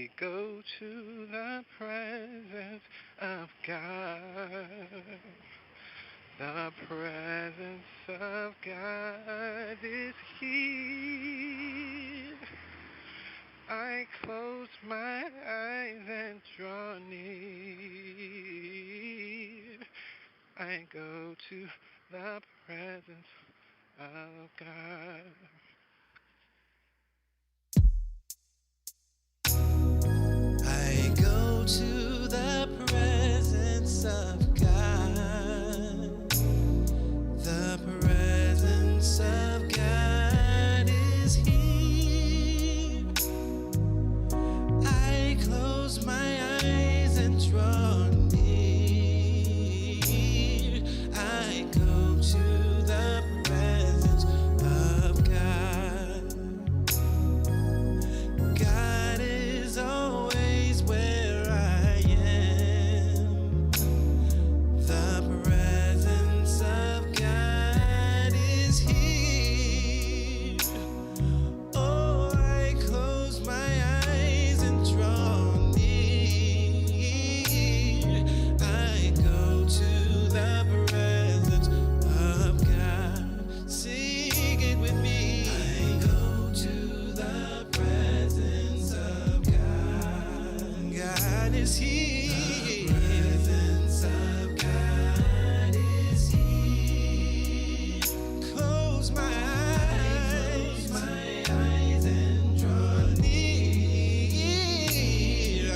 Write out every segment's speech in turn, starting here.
I go to the presence of God. The presence of God is here. I close my eyes and draw near. I go to the presence of God. I go to the presence of God. The presence of God is here. I close my eyes and draw near. I go to the presence of God. God is always where I am. The presence of God is here. Oh, I close my eyes and draw near. I go to the presence of God. Sing it with me. I go to the presence of God. God is here. The presence of God is here. Close my eyes and draw near. I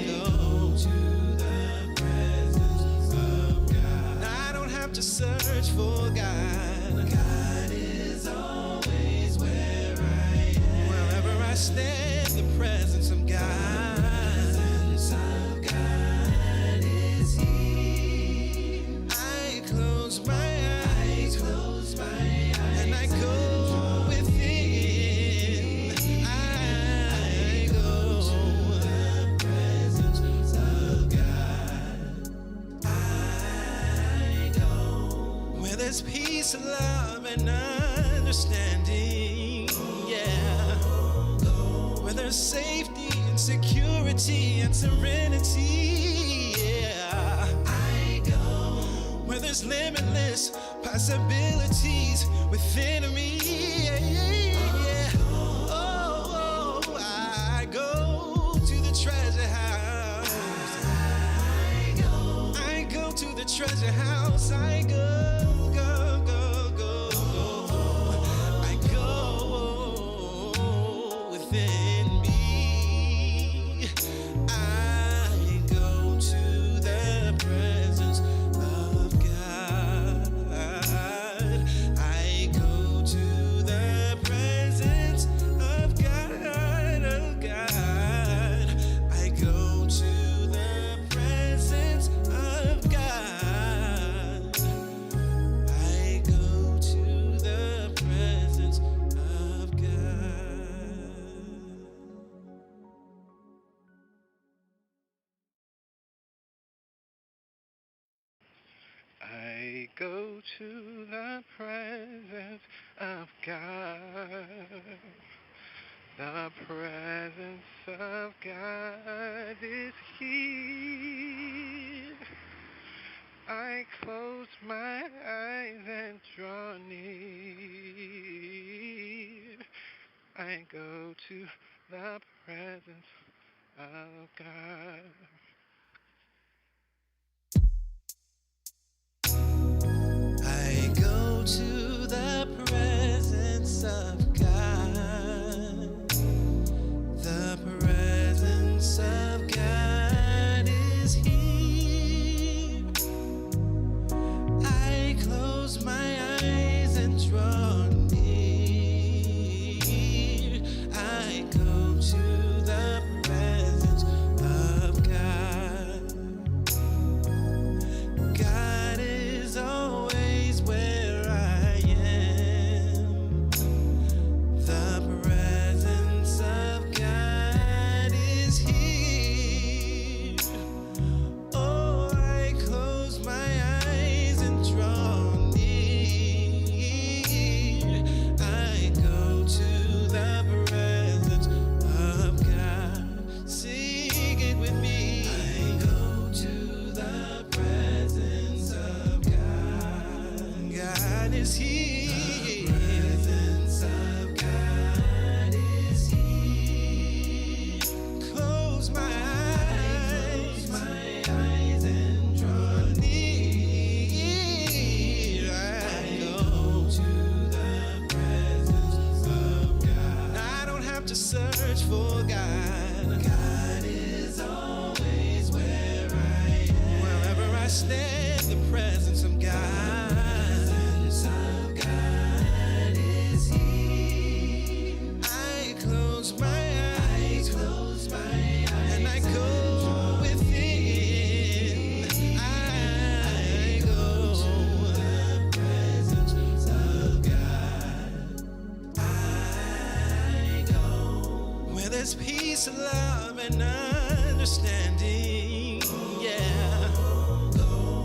go to the presence of God. I don't have to search for God. God is always where I am. Wherever I stand, the presence of God. Is here. I close my eyes, and I go within. I go to the presence of God. I go where there's peace and love and understanding. Yeah, where there's safety and security and serenity. Yeah, I go where there's limitless possibilities within me. Yeah. Oh, I go to the treasure house. I go to the treasure house. I go, go, go, go, go. I go within me. I go to the presence of God. I go to the presence of God, oh God. I go to the presence of God. I go to the presence of God. I go to the presence of God. The presence of God is here. I close my eyes and draw near. I go to the presence of God. I go to the presence of God. The presence of God is here. I close my eyes and draw near. I go to the presence of God. God is always where I am. The presence of God is here. Oh, I close my eyes and draw near. is here. The presence of God is here. Close my eyes and draw near. I go to the presence of God. I don't have to search for God. God is always where I am. Wherever I stand, the presence of God. The presence of God is here. I close my eyes, and I go within. I go to the presence of God. I go where there's peace, love, and understanding. Yeah,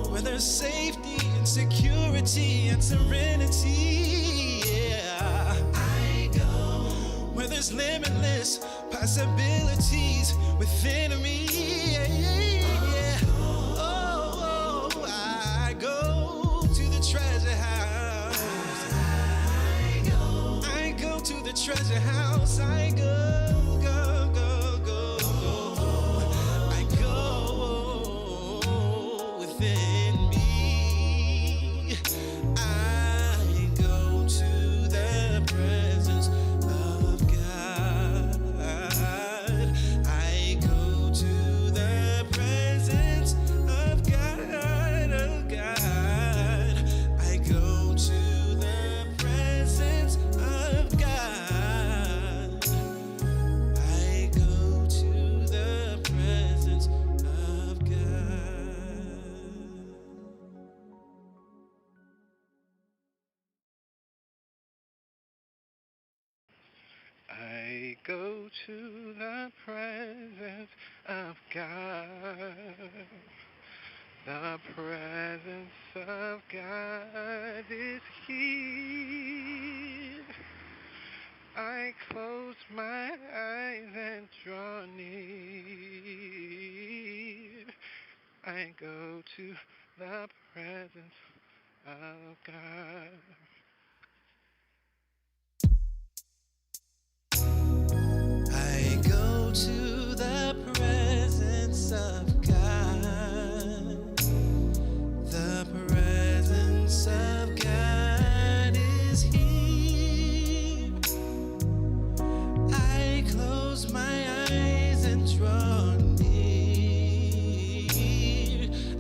where there's safety and security and serenity. Yeah, I go where there's limitless possibilities within me. Yeah. Oh, I go to the treasure house. I go to the treasure house. I go. I go within me. I go to the presence of God. I go to the presence of God, oh God. I go to the presence of God. I go to the presence of God. I go to the presence of God. The presence of God is here. I close my eyes and draw near. I go to the presence of God. I go to the presence of God. The presence of God is here. I close my eyes and draw near.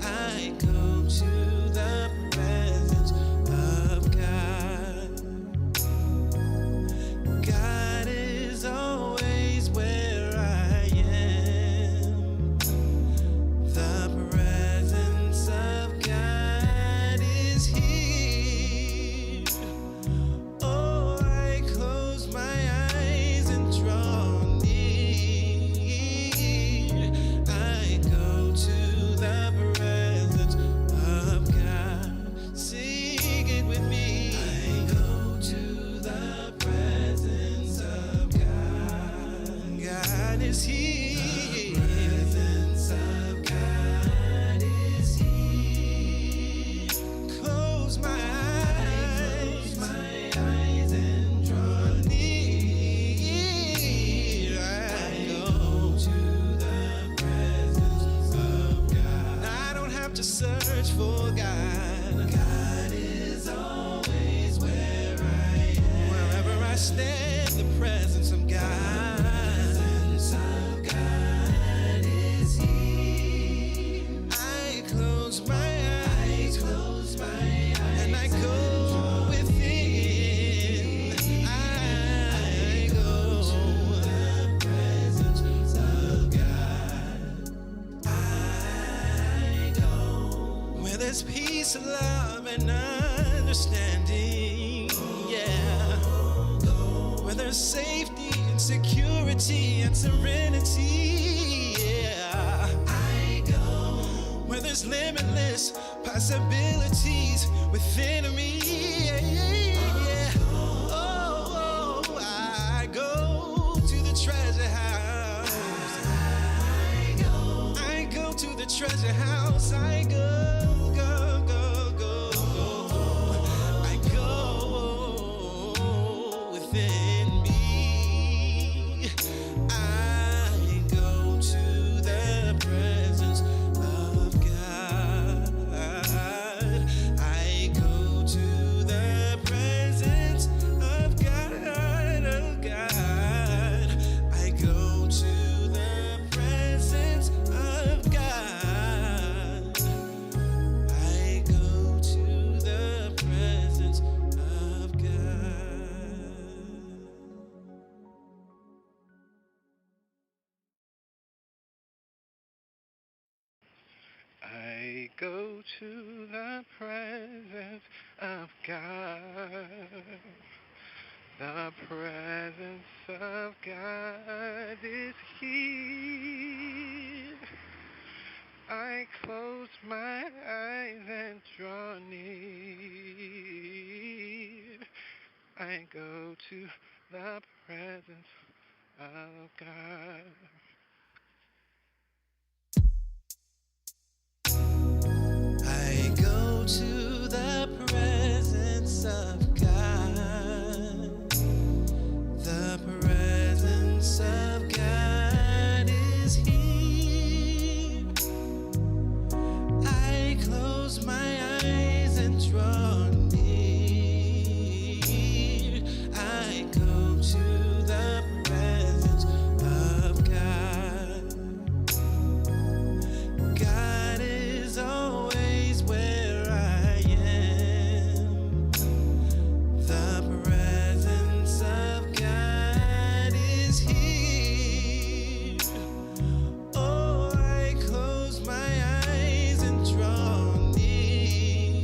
I go to the presence of God. God is always where I am. The presence of God is here. Oh, I close my eyes and draw near. I go to the presence of God. Sing it with me. I go to the presence of God. God is here. The presence of God is here. Close my eyes and draw near. I go to the presence of God. I don't have to search for God. God is always where I am. Wherever I stand, the presence of God. The presence of God is here. I close my eyes, and I go within. I go to the presence of God. I go where there's peace, love, and understanding. Yeah, where there's safety and security and serenity. Yeah, I go where there's limitless possibilities within me. Yeah. Oh, I go to the treasure house. I go to the treasure house. I go. I go of God. The presence of God is here. I close my eyes and draw near. I go to the presence of God. I go to the presence of God. The presence of God is here. I close my eyes and draw near. I go to the presence of God. God is always where I am. The presence of God is here. Oh, I close my eyes and draw near.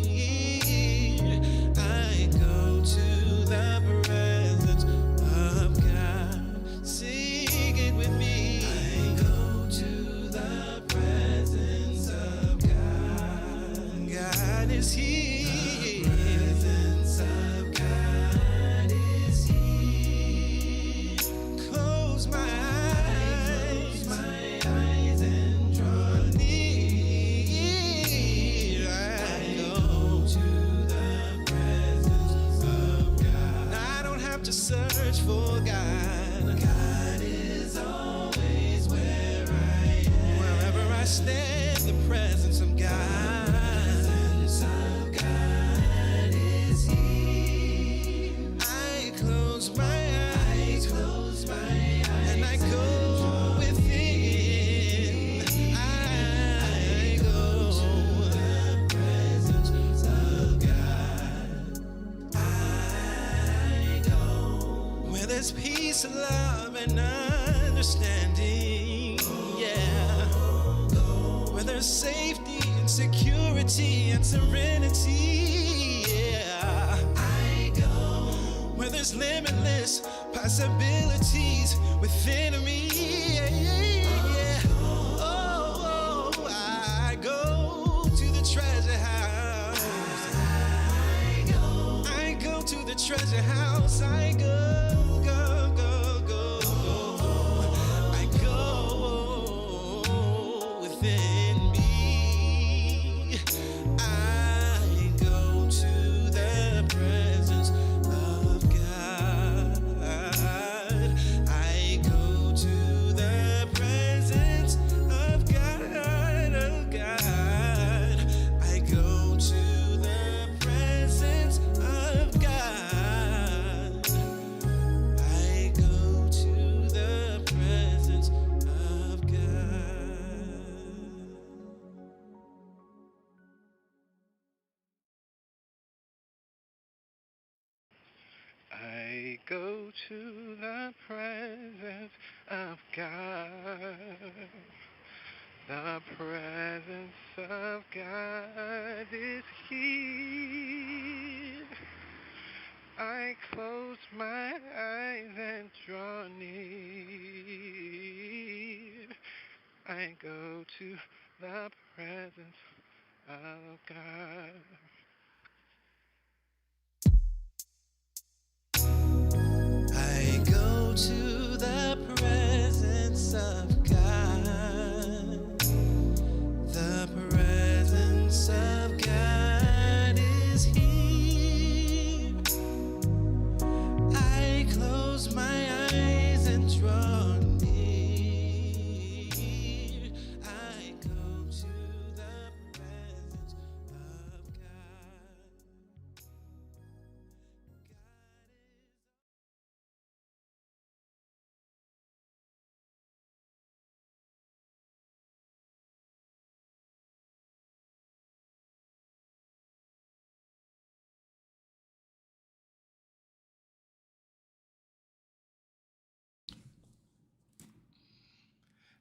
I go to the presence of God. Sing it with me. I go to the presence of God. God is here. The presence of God is here. Close my eyes and draw near. I go to the presence of God. I don't have to search for God. God is always where I am. Wherever I stand, the presence of God. Is here. I close my eyes, and I go within. I go to the presence of God. I go where there's peace, love, and understanding. Yeah, where there's safety and security and serenity. Yeah, I go where there's limitless possibilities within me. Yeah. Oh, I go to the treasure house. I go to the treasure house. I go. I go within me. I go to the presence of God. I go to the presence of God, of God. I go to the presence of God. I go to the presence of God. I go to the presence of God. The presence of God is here. I close my eyes and draw near. I go to the presence of God. I go to the presence of God. The presence of God is here. I close my eyes and draw near. I go to the presence of God.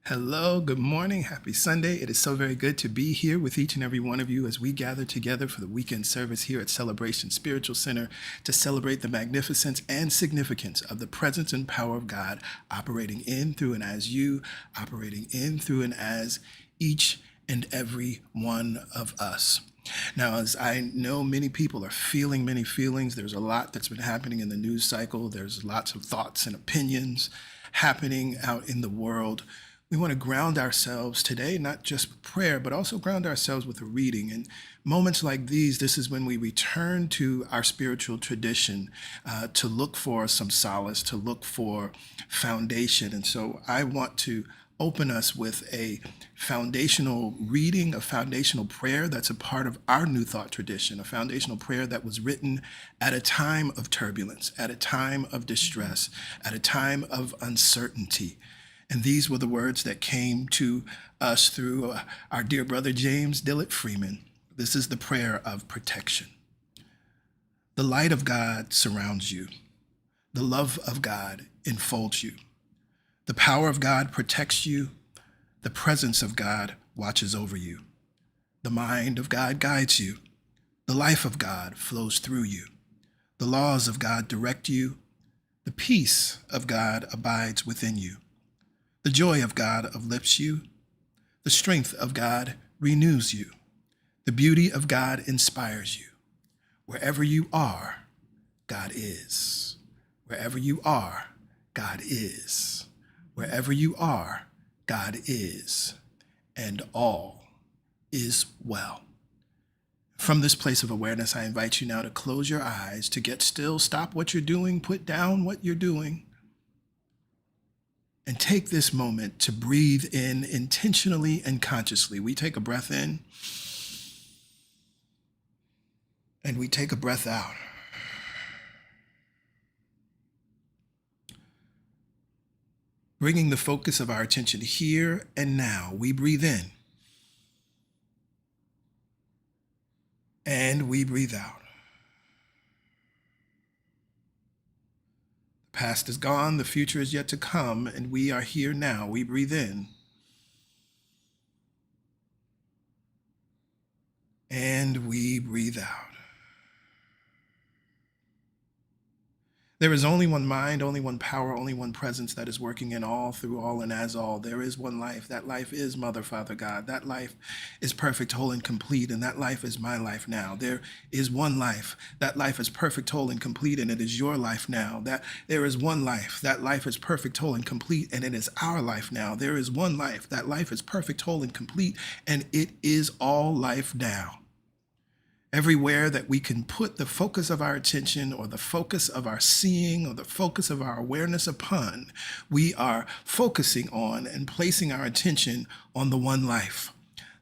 Hello, good morning, happy Sunday. It is so very good to be here with each and every one of you as we gather together for the weekend service here at Celebration Spiritual Center to celebrate the magnificence and significance of the presence and power of God operating in, through, and as you, operating in, through, and as each and every one of us. Now, as I know many people are feeling many feelings, there's a lot that's been happening in the news cycle. There's lots of thoughts and opinions happening out in the world. We want to ground ourselves today, not just with prayer, but also ground ourselves with a reading. And moments like these, this is when we return to our spiritual tradition to look for some solace, to look for foundation. And so I want to open us with a foundational reading, a foundational prayer that's a part of our New Thought tradition, a foundational prayer that was written at a time of turbulence, at a time of distress, at a time of uncertainty. And these were the words that came to us through our dear brother James Dillett Freeman. This is the prayer of protection. The light of God surrounds you. The love of God enfolds you. The power of God protects you. The presence of God watches over you. The mind of God guides you. The life of God flows through you. The laws of God direct you. The peace of God abides within you. The joy of God uplifts you. The strength of God renews you. The beauty of God inspires you. Wherever you are, God is. Wherever you are, God is. Wherever you are, God is. And all is well. From this place of awareness, I invite you now to close your eyes, to get still, stop what you're doing, put down what you're doing, and take this moment to breathe in intentionally and consciously. We take a breath in and we take a breath out. Bringing the focus of our attention here and now, we breathe in and we breathe out. The past is gone, the future is yet to come, and we are here now. We breathe in and we breathe out. There is only one mind, only one power, only one presence that is working in all, through all, and as all. There is one life. That life is Mother, Father, God. That life is perfect, whole, and complete, and that life is my life now. There is one life. That life is perfect, whole, and complete, and it is your life now. There is one life. That life is perfect, whole, and complete, and it is our life now. There is one life. That life is perfect, whole, and complete, and it is all life now. Everywhere that we can put the focus of our attention, or the focus of our seeing, or the focus of our awareness upon, we are focusing on and placing our attention on the one life.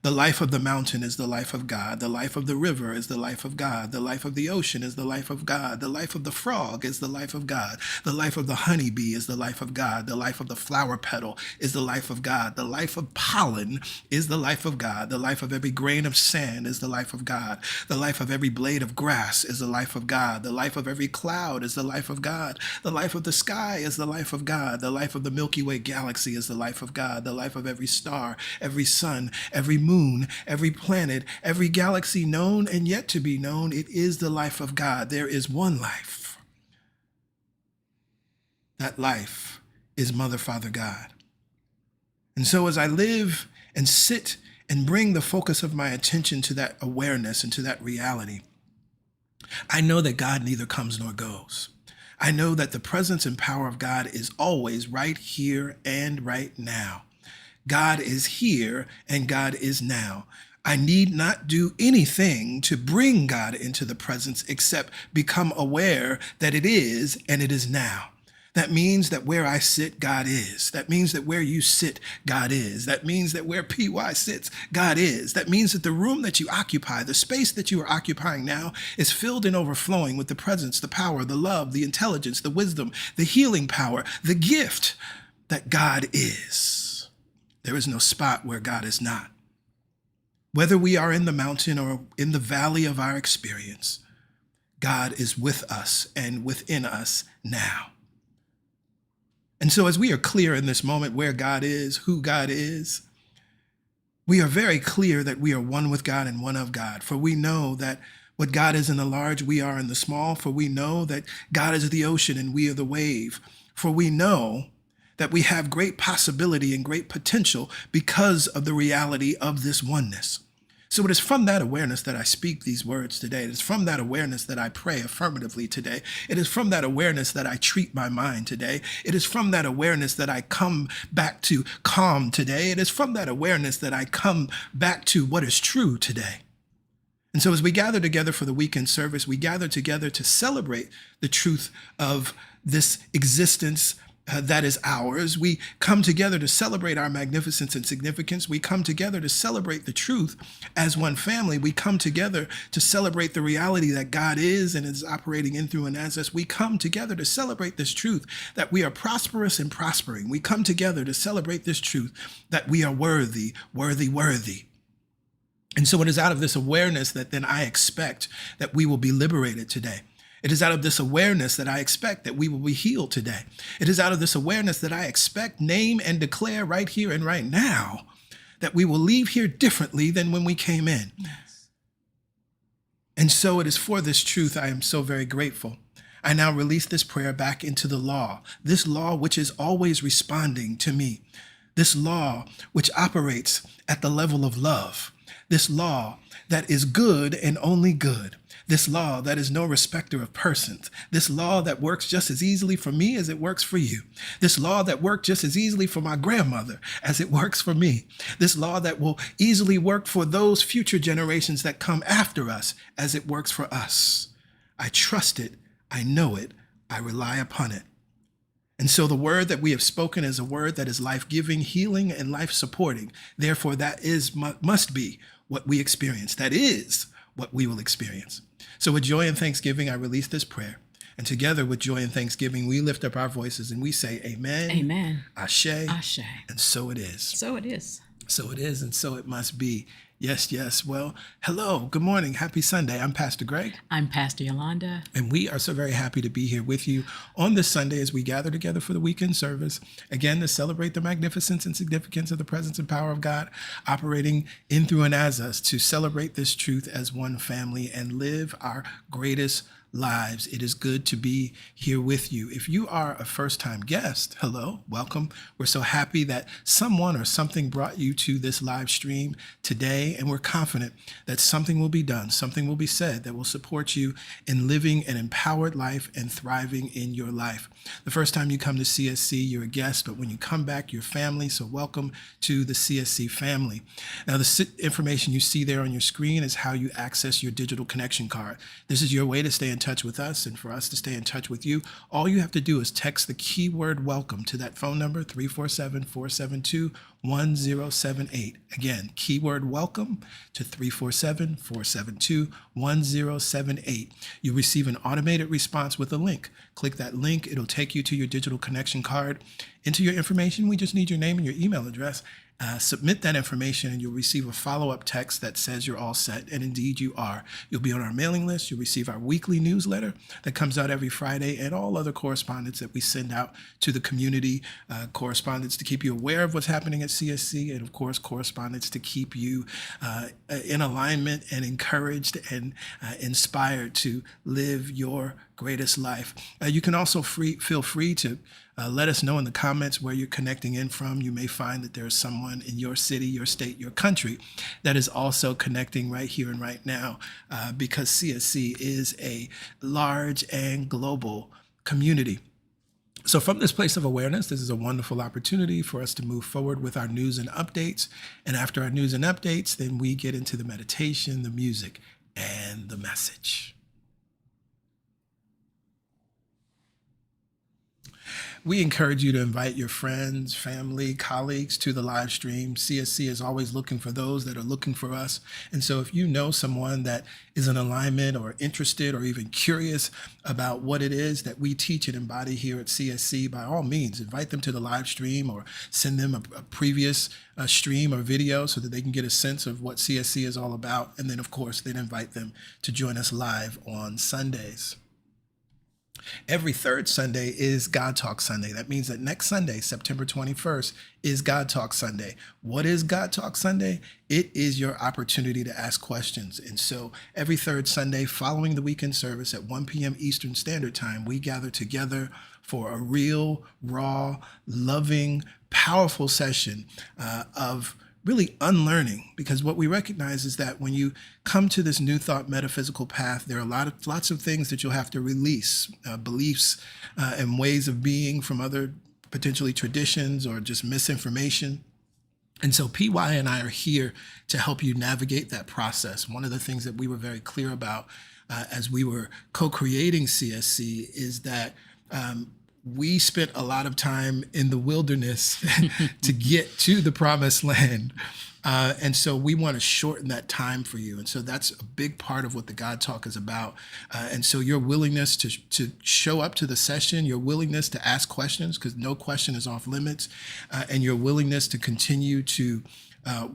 The life of the mountain is the life of God. The life of the river is the life of God. The life of the ocean is the life of God. The life of the frog is the life of God. The life of the honeybee is the life of God. The life of the flower petal is the life of God. The life of pollen is the life of God. The life of every grain of sand is the life of God. The life of every blade of grass is the life of God. The life of every cloud is the life of God. The life of the sky is the life of God. The life of the Milky Way galaxy is the life of God. The life of every star, every sun, every moon, every planet, every galaxy known and yet to be known, it is the life of God. There is one life. That life is Mother, Father, God. And so as I live and sit and bring the focus of my attention to that awareness and to that reality, I know that God neither comes nor goes. I know that the presence and power of God is always right here and right now. God is here and God is now. I need not do anything to bring God into the presence except become aware that it is and it is now. That means that where I sit, God is. That means that where you sit, God is. That means that where PY sits, God is. That means that the room that you occupy, the space that you are occupying now, is filled and overflowing with the presence, the power, the love, the intelligence, the wisdom, the healing power, the gift that God is. There is no spot where God is not. Whether we are in the mountain or in the valley of our experience, God is with us and within us now. And so as we are clear in this moment where God is, who God is, we are very clear that we are one with God and one of God. For we know that what God is in the large, we are in the small. For we know that God is the ocean and we are the wave. For we know that we have great possibility and great potential because of the reality of this oneness. So it is from that awareness that I speak these words today. It is from that awareness that I pray affirmatively today. It is from that awareness that I treat my mind today. It is from that awareness that I come back to calm today. It is from that awareness that I come back to what is true today. And so as we gather together for the weekend service, we gather together to celebrate the truth of this existence that is ours. We come together to celebrate our magnificence and significance. We come together to celebrate the truth as one family. We come together to celebrate the reality that God is and is operating in, through, and as us. We come together to celebrate this truth that we are prosperous and prospering. We come together to celebrate this truth that we are worthy, worthy, worthy. And so it is out of this awareness that then I expect that we will be liberated today. It is out of this awareness that I expect that we will be healed today. It is out of this awareness that I expect, name, and declare right here and right now that we will leave here differently than when we came in. Yes. And so it is for this truth I am so very grateful. I now release this prayer back into the law, this law which is always responding to me, this law which operates at the level of love, this law that is good and only good. This law that is no respecter of persons. This law that works just as easily for me as it works for you. This law that worked just as easily for my grandmother as it works for me. This law that will easily work for those future generations that come after us as it works for us. I trust it. I know it. I rely upon it. And so the word that we have spoken is a word that is life-giving, healing, and life-supporting. Therefore, that must be what we experience. That is what we will experience. So with joy and thanksgiving, I release this prayer. And together with joy and thanksgiving, we lift up our voices and we say, Amen. Amen. Ashe. Ashe. And so it is. So it is. So it is, and so it must be. Yes, yes. Well, hello. Good morning. Happy Sunday. I'm Pastor Greg. I'm Pastor Yolanda. And we are so very happy to be here with you on this Sunday as we gather together for the weekend service, again, to celebrate the magnificence and significance of the presence and power of God operating in, through, and as us, to celebrate this truth as one family and live our greatest lives. It is good to be here with you. If you are a first-time guest, hello, welcome. We're so happy that someone or something brought you to this live stream today, and we're confident that something will be done, something will be said that will support you in living an empowered life and thriving in your life. The first time you come to CSC, you're a guest, but when you come back, you're family, so welcome to the CSC family. Now, the information you see there on your screen is how you access your digital connection card. This is your way to stay in touch with us and for us to stay in touch with you. All you have to do is text the keyword welcome to that phone number, 347-472-1078. Again, keyword welcome to 347-472-1078. You'll receive an automated response with a link. Click that link. It'll take you to your digital connection card. Enter your information. We just need your name and your email address. Submit that information and you'll receive a follow-up text that says you're all set, and indeed you are. You'll be on our mailing list. You'll receive our weekly newsletter that comes out every Friday, and all other correspondence that we send out to the community, correspondence to keep you aware of what's happening at CSC, and of course correspondence to keep you in alignment and encouraged and inspired to live your greatest life. You can also feel free to let us know in the comments where you're connecting in from. You may find that there is someone in your city, your state, your country that is also connecting right here and right now, because CSC is a large and global community. So from this place of awareness, this is a wonderful opportunity for us to move forward with our news and updates. And after our news and updates, then we get into the meditation, the music, and the message. We encourage you to invite your friends, family, colleagues to the live stream. CSC is always looking for those that are looking for us. And so if you know someone that is in alignment or interested or even curious about what it is that we teach and embody here at CSC, by all means, invite them to the live stream or send them a previous stream or video so that they can get a sense of what CSC is all about. And then, of course, then invite them to join us live on Sundays. Every third Sunday is God Talk Sunday. That means that next Sunday, September 21st, is God Talk Sunday. What is God Talk Sunday? It is your opportunity to ask questions. And so every third Sunday following the weekend service at 1 p.m. Eastern Standard Time, we gather together for a real, raw, loving, powerful session of really unlearning, because what we recognize is that when you come to this new thought metaphysical path, there are lots of things that you'll have to release, beliefs and ways of being from other potentially traditions or just misinformation. And so PY and I are here to help you navigate that process. One of the things that we were very clear about as we were co-creating CSC is that we spent a lot of time in the wilderness to get to the promised land. And so we want to shorten that time for you. And so that's a big part of what the God Talk is about. And so your willingness to show up to the session, your willingness to ask questions, because no question is off limits, and your willingness to continue to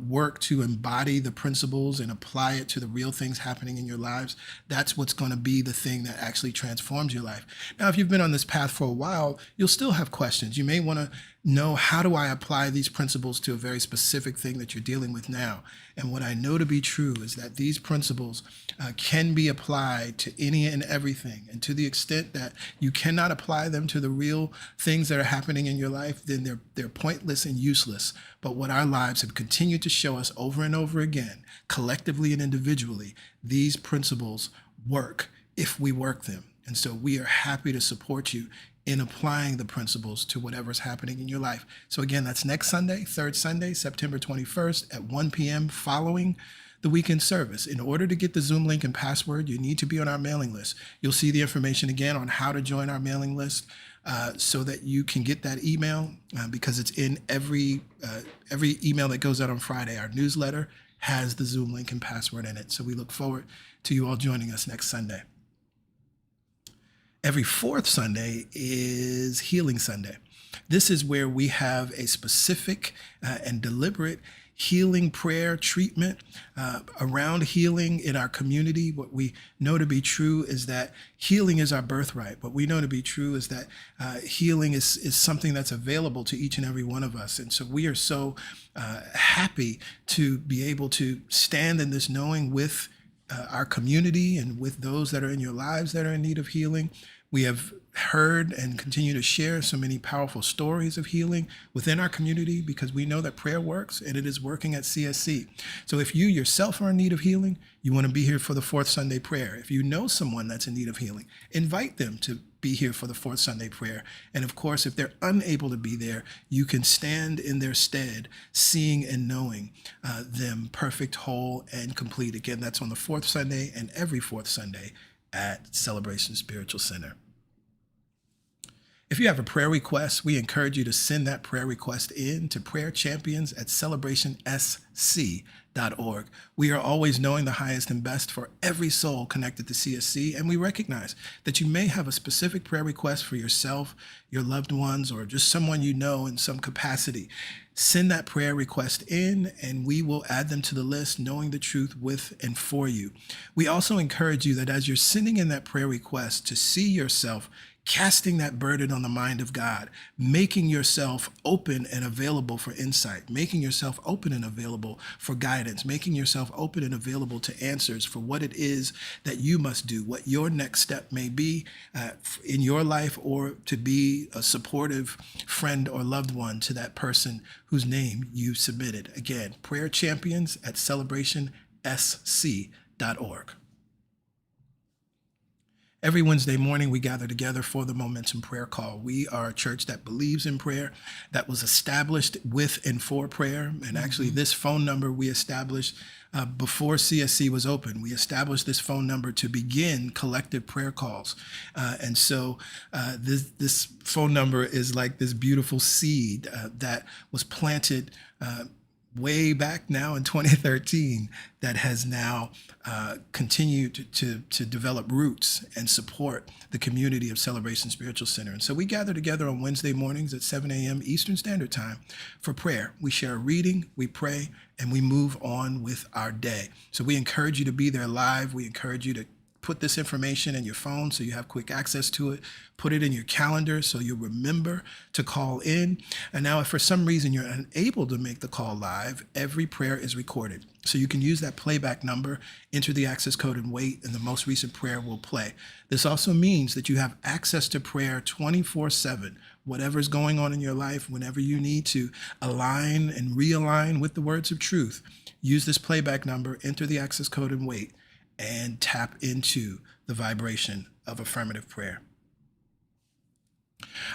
work to embody the principles and apply it to the real things happening in your lives, that's what's going to be the thing that actually transforms your life. Now, if you've been on this path for a while, you'll still have questions. You may want to know, how do I apply these principles to a very specific thing that you're dealing with now? And what I know to be true is that these principles can be applied to any and everything. And to the extent that you cannot apply them to the real things that are happening in your life, then they're pointless and useless. But what our lives have continued to show us over and over again, collectively and individually, these principles work if we work them. And so we are happy to support you in applying the principles to whatever's happening in your life. So again, that's next Sunday, third Sunday, September 21st at 1 p.m. following the weekend service. In order to get the Zoom link and password, you need to be on our mailing list. You'll see the information again on how to join our mailing list so that you can get that email because it's in every email that goes out on Friday. Our newsletter has the Zoom link and password in it. So we look forward to you all joining us next Sunday. Every fourth Sunday is Healing Sunday. This is where we have a specific and deliberate healing prayer treatment around healing in our community. What we know to be true is that healing is our birthright. What we know to be true is that healing is something that's available to each and every one of us. And so we are so happy to be able to stand in this knowing with our community and with those that are in your lives that are in need of healing. We have heard and continue to share so many powerful stories of healing within our community because we know that prayer works and it is working at CSC. So if you yourself are in need of healing, you want to be here for the fourth Sunday prayer. If you know someone that's in need of healing, invite them to be here for the fourth Sunday prayer. And of course, if they're unable to be there, you can stand in their stead, seeing and knowing them perfect, whole, and complete. Again, that's on the fourth Sunday and every fourth Sunday at Celebration Spiritual Center. If you have a prayer request, we encourage you to send that prayer request in to prayerchampions@celebrationsc.org. We are always knowing the highest and best for every soul connected to CSC, and we recognize that you may have a specific prayer request for yourself, your loved ones, or just someone you know in some capacity. Send that prayer request in, and we will add them to the list, knowing the truth with and for you. We also encourage you that as you're sending in that prayer request, to see yourself casting that burden on the mind of God, making yourself open and available for insight, making yourself open and available for guidance, making yourself open and available to answers for what it is that you must do, what your next step may be in your life, or to be a supportive friend or loved one to that person whose name you submitted. Again, prayerchampions@celebrationsc.org. Every Wednesday morning, we gather together for the Momentum Prayer Call. We are a church that believes in prayer, that was established with and for prayer. And actually, this phone number we established before CSC was open. We established this phone number to begin collective prayer calls. And so this phone number is like this beautiful seed that was planted way back now in 2013 that has now continued to develop roots and support the community of Celebration Spiritual Center. And so we gather together on Wednesday mornings at 7 a.m. Eastern Standard Time for prayer. We share a reading, we pray, and we move on with our day. So we encourage you to be there live. We encourage you to put this information in your phone so you have quick access to it. Put it in your calendar so you'll remember to call in. And now if for some reason you're unable to make the call live, every prayer is recorded. So you can use that playback number, enter the access code and wait, and the most recent prayer will play. This also means that you have access to prayer 24/7. Whatever's going on in your life, whenever you need to align and realign with the words of truth, use this playback number, enter the access code and wait, and tap into the vibration of affirmative prayer.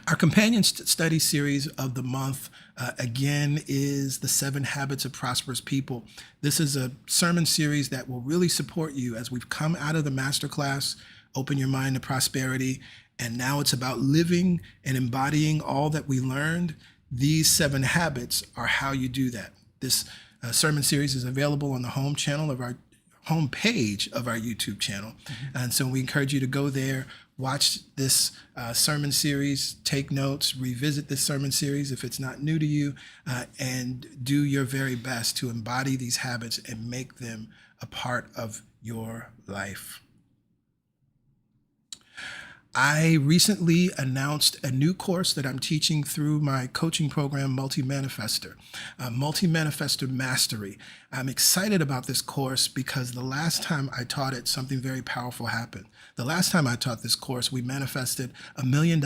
Our companion study series of the month, again, is The 7 Habits of Prosperous People. This is a sermon series that will really support you as we've come out of the masterclass, Open Your Mind to Prosperity, and now it's about living and embodying all that we learned. These 7 habits are how you do that. This sermon series is available on the home channel of our homepage of our YouTube channel. And so we encourage you to go there, watch this sermon series, take notes, revisit this sermon series if it's not new to you, and do your very best to embody these habits and make them a part of your life. I recently announced a new course that I'm teaching through my coaching program, Multi-Manifestor, Multi-Manifestor Mastery. I'm excited about this course because the last time I taught it, something very powerful happened. The last time I taught this course, we manifested $1 million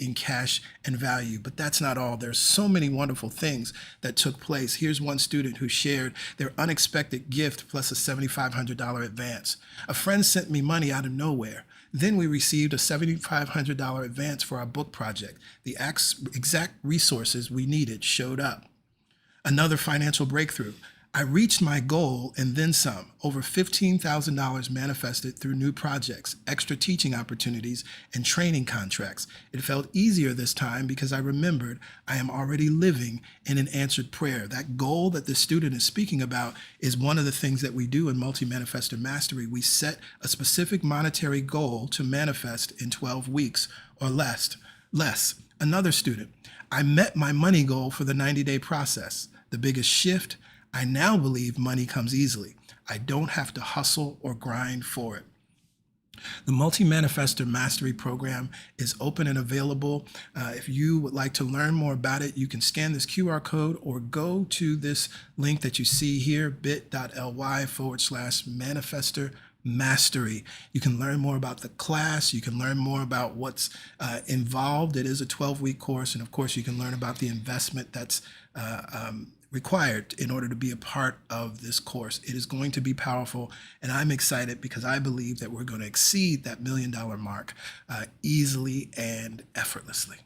in cash and value, but that's not all. There's so many wonderful things that took place. Here's one student who shared their unexpected gift plus a $7,500 advance. A friend sent me money out of nowhere. Then we received a $7,500 advance for our book project. The exact resources we needed showed up. Another financial breakthrough. I reached my goal and then some. Over $15,000 manifested through new projects, extra teaching opportunities, and training contracts. It felt easier this time because I remembered I am already living in an answered prayer. That goal that the student is speaking about is one of the things that we do in Multi-Manifestor Mastery. We set a specific monetary goal to manifest in 12 weeks or less. Another student, I met my money goal for the 90-day process. The biggest shift, I now believe money comes easily. I don't have to hustle or grind for it. The Multi-Manifestor Mastery Program is open and available. If you would like to learn more about it, you can scan this QR code or go to this link that you see here, bit.ly/Manifestor Mastery. You can learn more about the class. You can learn more about what's involved. It is a 12-week course. And of course, you can learn about the investment that's required in order to be a part of this course. It is going to be powerful, and I'm excited because I believe that we're going to exceed that $1 million mark easily and effortlessly.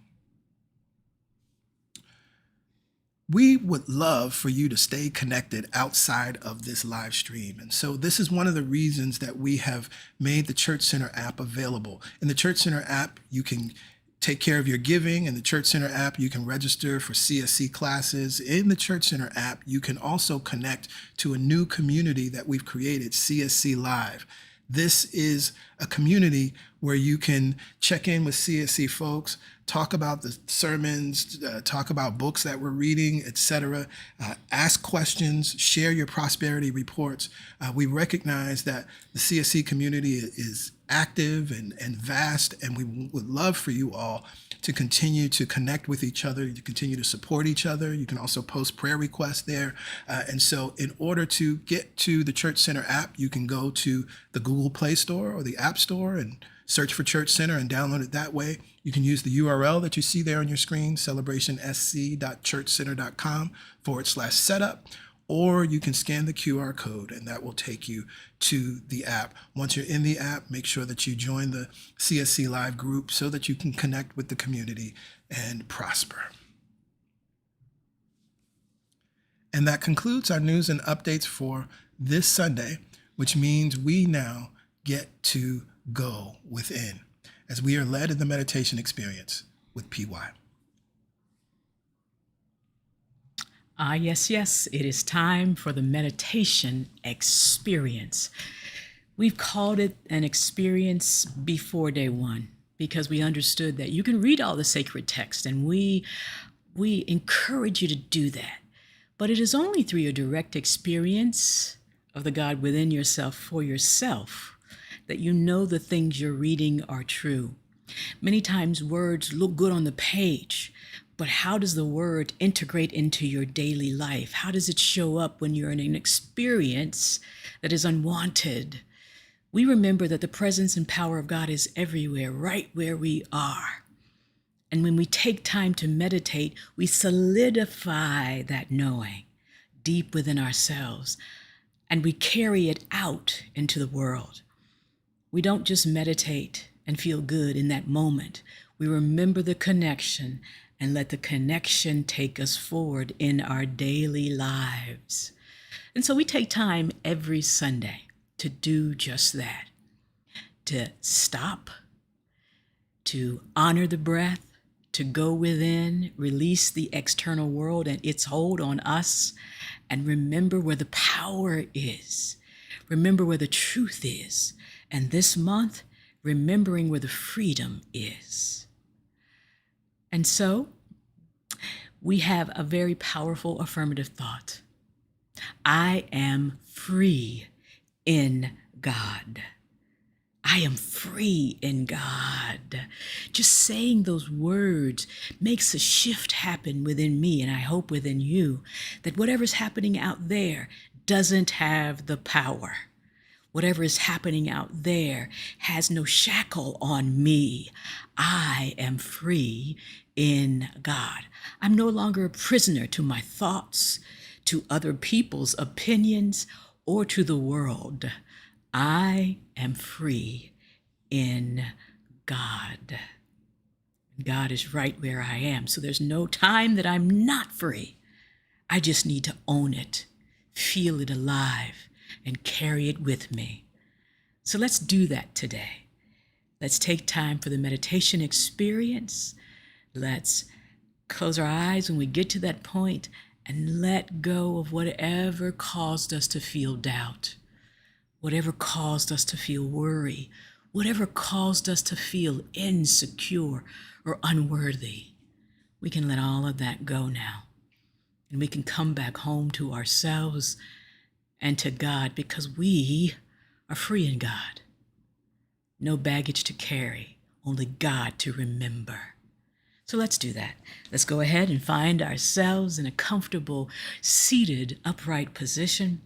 We would love for you to stay connected outside of this live stream. And so this is one of the reasons that we have made the Church Center app available. In the Church Center app, you can take care of your giving. In the Church Center app, you can register for CSC classes. In the Church Center app, you can also connect to a new community that we've created, CSC Live. This is a community where you can check in with CSC folks, talk about the sermons, talk about books that we're reading, etc. Ask questions, share your prosperity reports. We recognize that the CSC community is active and vast, and we would love for you all to continue to connect with each other, to continue to support each other. You can also post prayer requests there. And so in order to get to the Church Center app, you can go to the Google Play Store or the App Store and search for Church Center and download it that way. You can use the URL that you see there on your screen, celebrationsc.churchcenter.com/setup, or you can scan the QR code and that will take you to the app. Once you're in the app, make sure that you join the CSC Live group so that you can connect with the community and prosper. And that concludes our news and updates for this Sunday, which means we now get to go within as we are led in the meditation experience with PY. Yes, it is time for the meditation experience. We've called it an experience before day one because we understood that you can read all the sacred text, and we encourage you to do that. But it is only through your direct experience of the God within yourself for yourself that you know the things you're reading are true. Many times words look good on the page, but how does the word integrate into your daily life? How does it show up when you're in an experience that is unwanted? We remember that the presence and power of God is everywhere, right where we are. And when we take time to meditate, we solidify that knowing deep within ourselves, and we carry it out into the world. We don't just meditate and feel good in that moment. We remember the connection and let the connection take us forward in our daily lives. And so we take time every Sunday to do just that, to stop, to honor the breath, to go within, release the external world and its hold on us, and remember where the power is. Remember where the truth is. And this month, remembering where the freedom is. And so, we have a very powerful affirmative thought. I am free in God. I am free in God. Just saying those words makes a shift happen within me, and I hope within you, that whatever's happening out there doesn't have the power. Whatever is happening out there has no shackle on me. I am free in God. I'm no longer a prisoner to my thoughts, to other people's opinions, or to the world. I am free in God. God is right where I am. So there's no time that I'm not free. I just need to own it, feel it alive, and carry it with me. So let's do that today. Let's take time for the meditation experience. Let's close our eyes when we get to that point and let go of whatever caused us to feel doubt, whatever caused us to feel worry, whatever caused us to feel insecure or unworthy. We can let all of that go now. And we can come back home to ourselves and to God, because we are free in God. No baggage to carry, only God to remember. So let's do that. Let's go ahead and find ourselves in a comfortable, seated, upright position.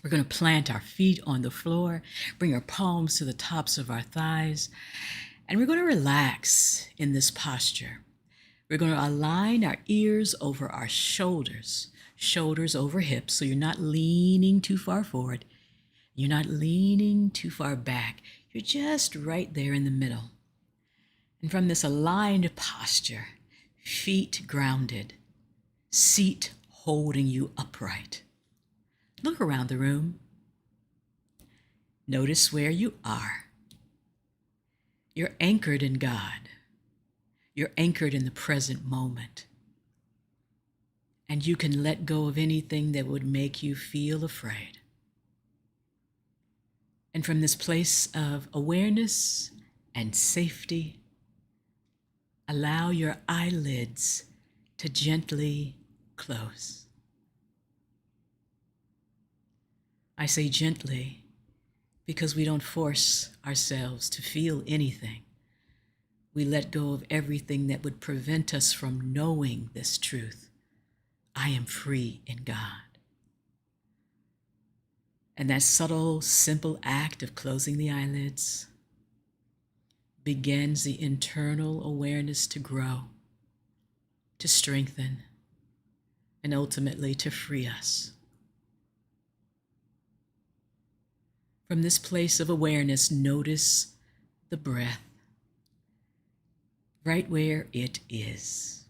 We're going to plant our feet on the floor, bring our palms to the tops of our thighs, and we're going to relax in this posture. We're going to align our ears over our shoulders, shoulders over hips, so you're not leaning too far forward. You're not leaning too far back. You're just right there in the middle. And from this aligned posture, feet grounded, seat holding you upright. Look around the room. Notice where you are. You're anchored in God. You're anchored in the present moment. And you can let go of anything that would make you feel afraid. And from this place of awareness and safety, allow your eyelids to gently close. I say gently because we don't force ourselves to feel anything. We let go of everything that would prevent us from knowing this truth. I am free in God. And that subtle, simple act of closing the eyelids begins the internal awareness to grow, to strengthen, and ultimately to free us. From this place of awareness, notice the breath right where it is.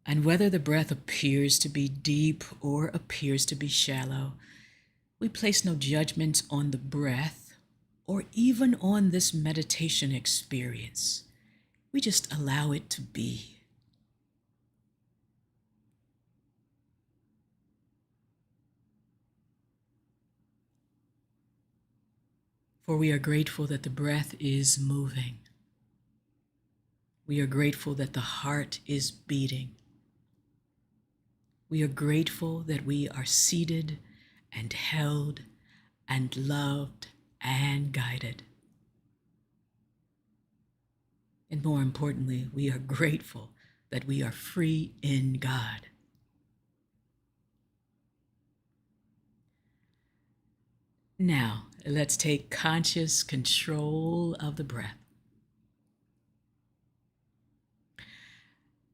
And whether the breath appears to be deep or appears to be shallow, we place no judgments on the breath or even on this meditation experience. We just allow it to be. For we are grateful that the breath is moving. We are grateful that the heart is beating. We are grateful that we are seated and held and loved and guided. And more importantly, we are grateful that we are free in God. Now, let's take conscious control of the breath.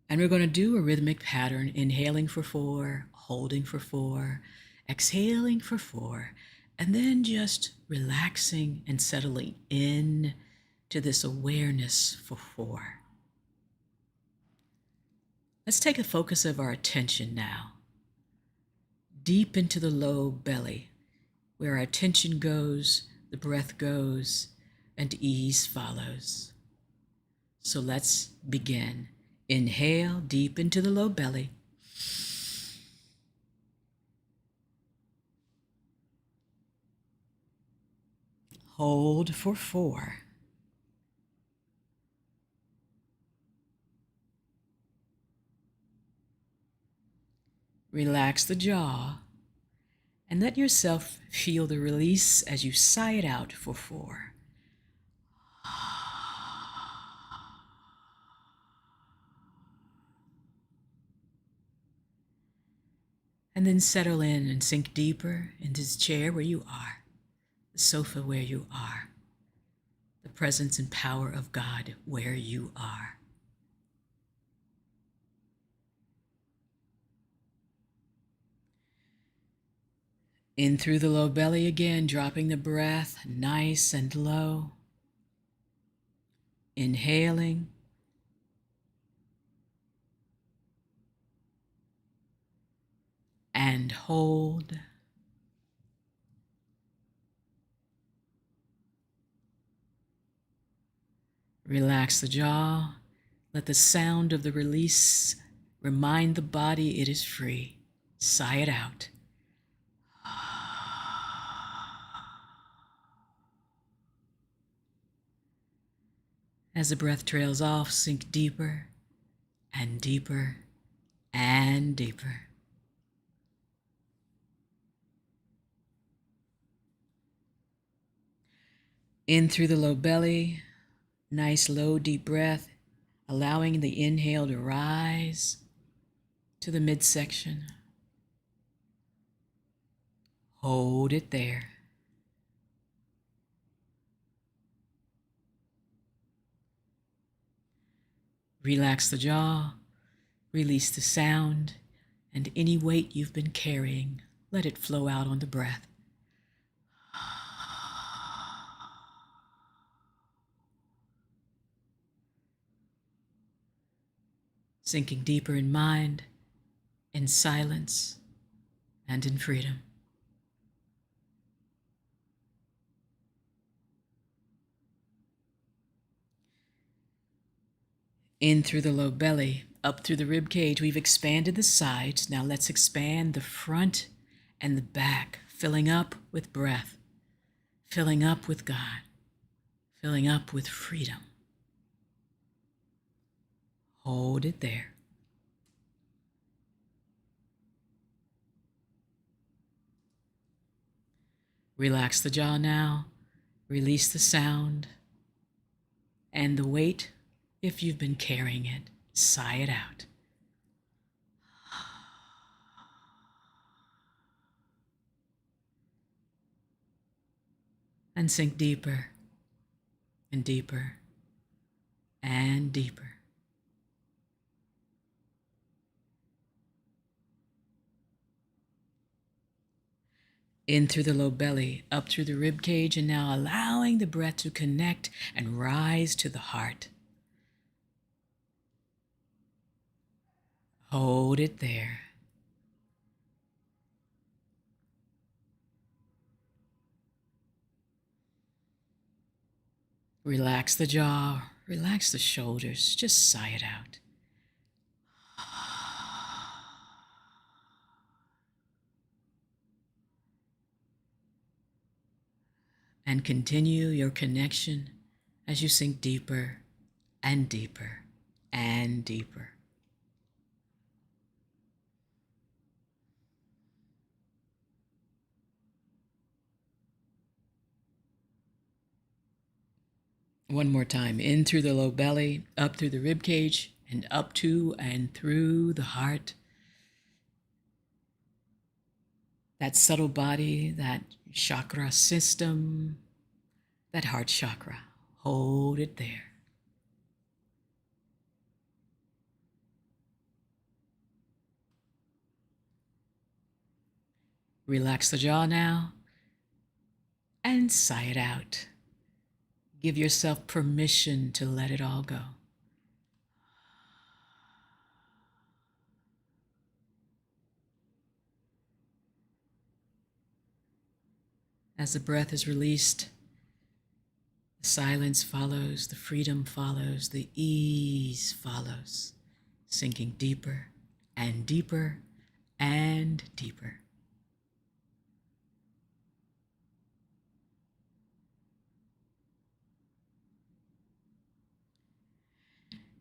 And we're going to do a rhythmic pattern, inhaling for 4, holding for 4, exhaling for 4, and then just relaxing and settling in to this awareness for 4. Let's take the focus of our attention now, deep into the low belly, where our attention goes, the breath goes, and ease follows. So let's begin. Inhale deep into the low belly. Hold for 4. Relax the jaw and let yourself feel the release as you sigh it out for 4. And then settle in and sink deeper into this chair where you are, the sofa where you are, the presence and power of God where you are. In through the low belly again, dropping the breath nice and low. Inhaling. And hold. Relax the jaw. Let the sound of the release remind the body it is free. Sigh it out. As the breath trails off, sink deeper and deeper and deeper. In through the low belly, nice low deep breath, allowing the inhale to rise to the midsection. Hold it there. Relax the jaw, release the sound, and any weight you've been carrying, let it flow out on the breath. Sinking deeper in mind, in silence, and in freedom. In through the low belly, up through the rib cage. We've expanded the sides. Now let's expand the front and the back, filling up with breath, filling up with God, filling up with freedom. Hold it there. Relax the jaw now. Release the sound and the weight. If you've been carrying it, sigh it out. And sink deeper and deeper and deeper. In through the low belly, up through the rib cage, and now allowing the breath to connect and rise to the heart. Hold it there. Relax the jaw, relax the shoulders, just sigh it out. And continue your connection as you sink deeper and deeper and deeper. One more time. In through the low belly, up through the rib cage, and up to and through the heart. That subtle body, that chakra system, that heart chakra. Hold it there. Relax the jaw now and sigh it out. Give yourself permission to let it all go. As the breath is released, the silence follows, the freedom follows, the ease follows, sinking deeper and deeper and deeper.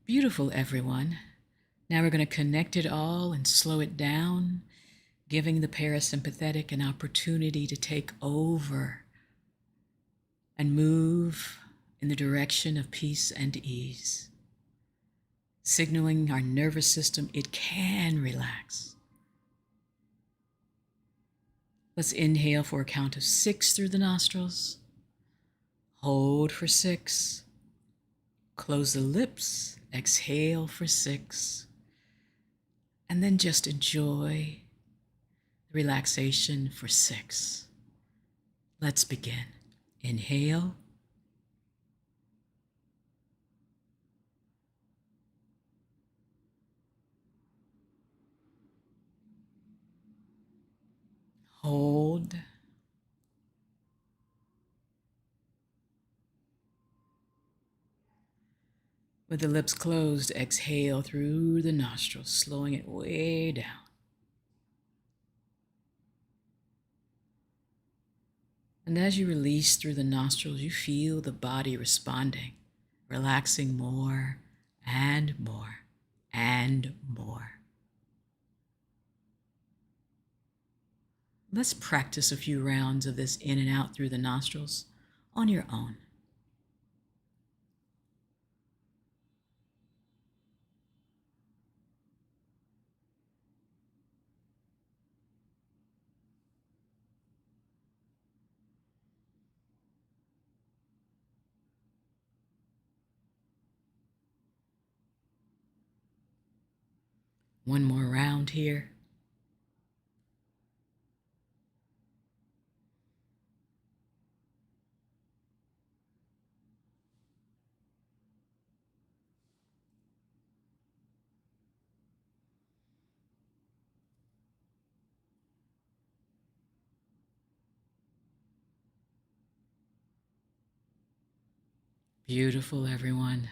Beautiful, everyone. Now we're going to connect it all and slow it down, giving the parasympathetic an opportunity to take over and move in the direction of peace and ease, signaling our nervous system it can relax. Let's inhale for a count of 6 through the nostrils. Hold for 6. Close the lips. Exhale for 6. And then just enjoy the relaxation for 6. Let's begin. Inhale. Hold. With the lips closed, exhale through the nostrils, slowing it way down. And as you release through the nostrils, you feel the body responding, relaxing more and more and more. Let's practice a few rounds of this in and out through the nostrils on your own. One more round here. Beautiful, everyone.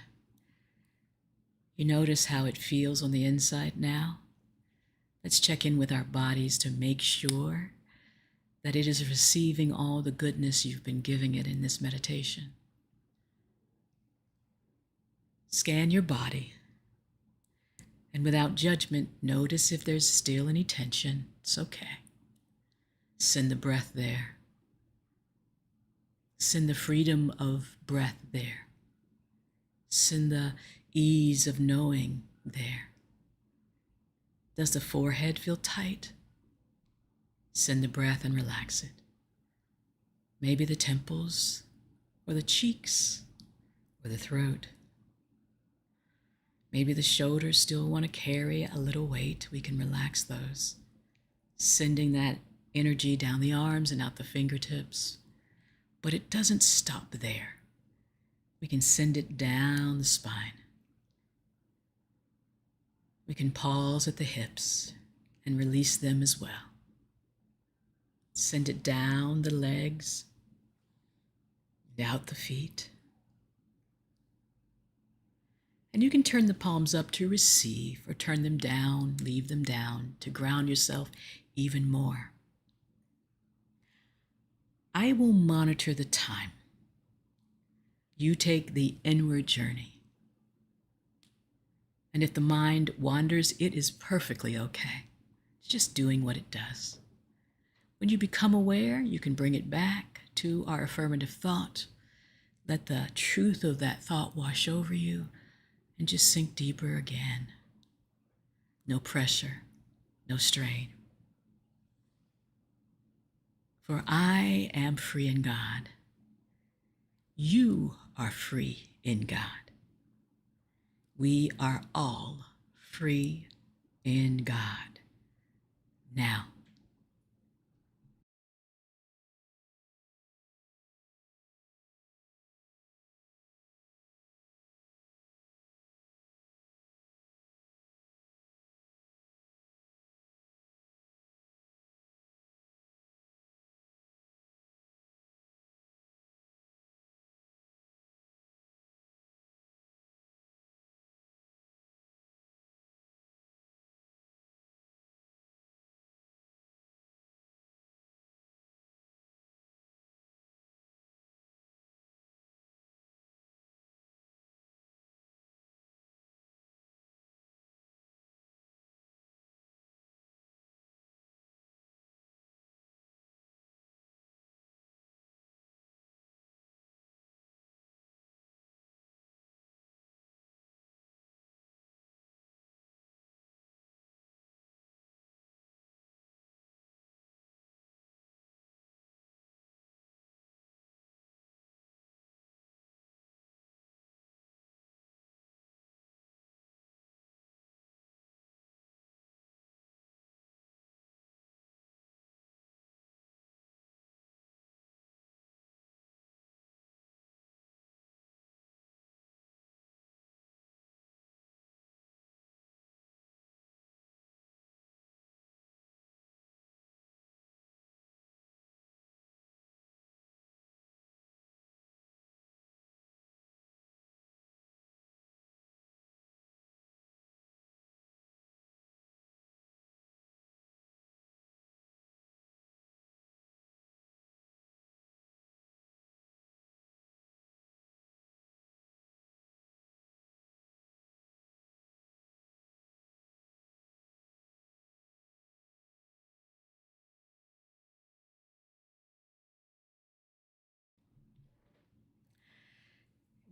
You notice how it feels on the inside now? Let's check in with our bodies to make sure that it is receiving all the goodness you've been giving it in this meditation. Scan your body, and without judgment, notice if there's still any tension. It's okay. Send the breath there. Send the freedom of breath there. Send the ease of knowing there. Does the forehead feel tight? Send the breath and relax it. Maybe the temples, or the cheeks, or the throat. Maybe the shoulders still want to carry a little weight. We can relax those. Sending that energy down the arms and out the fingertips. But it doesn't stop there. We can send it down the spine. We can pause at the hips and release them as well. Send it down the legs, out the feet. And you can turn the palms up to receive, or turn them down, leave them down to ground yourself even more. I will monitor the time. You take the inward journey. And if the mind wanders, it is perfectly okay. It's just doing what it does. When you become aware, you can bring it back to our affirmative thought. Let the truth of that thought wash over you and just sink deeper again. No pressure, no strain. For I am free in God. You are free in God. We are all free in God. Now.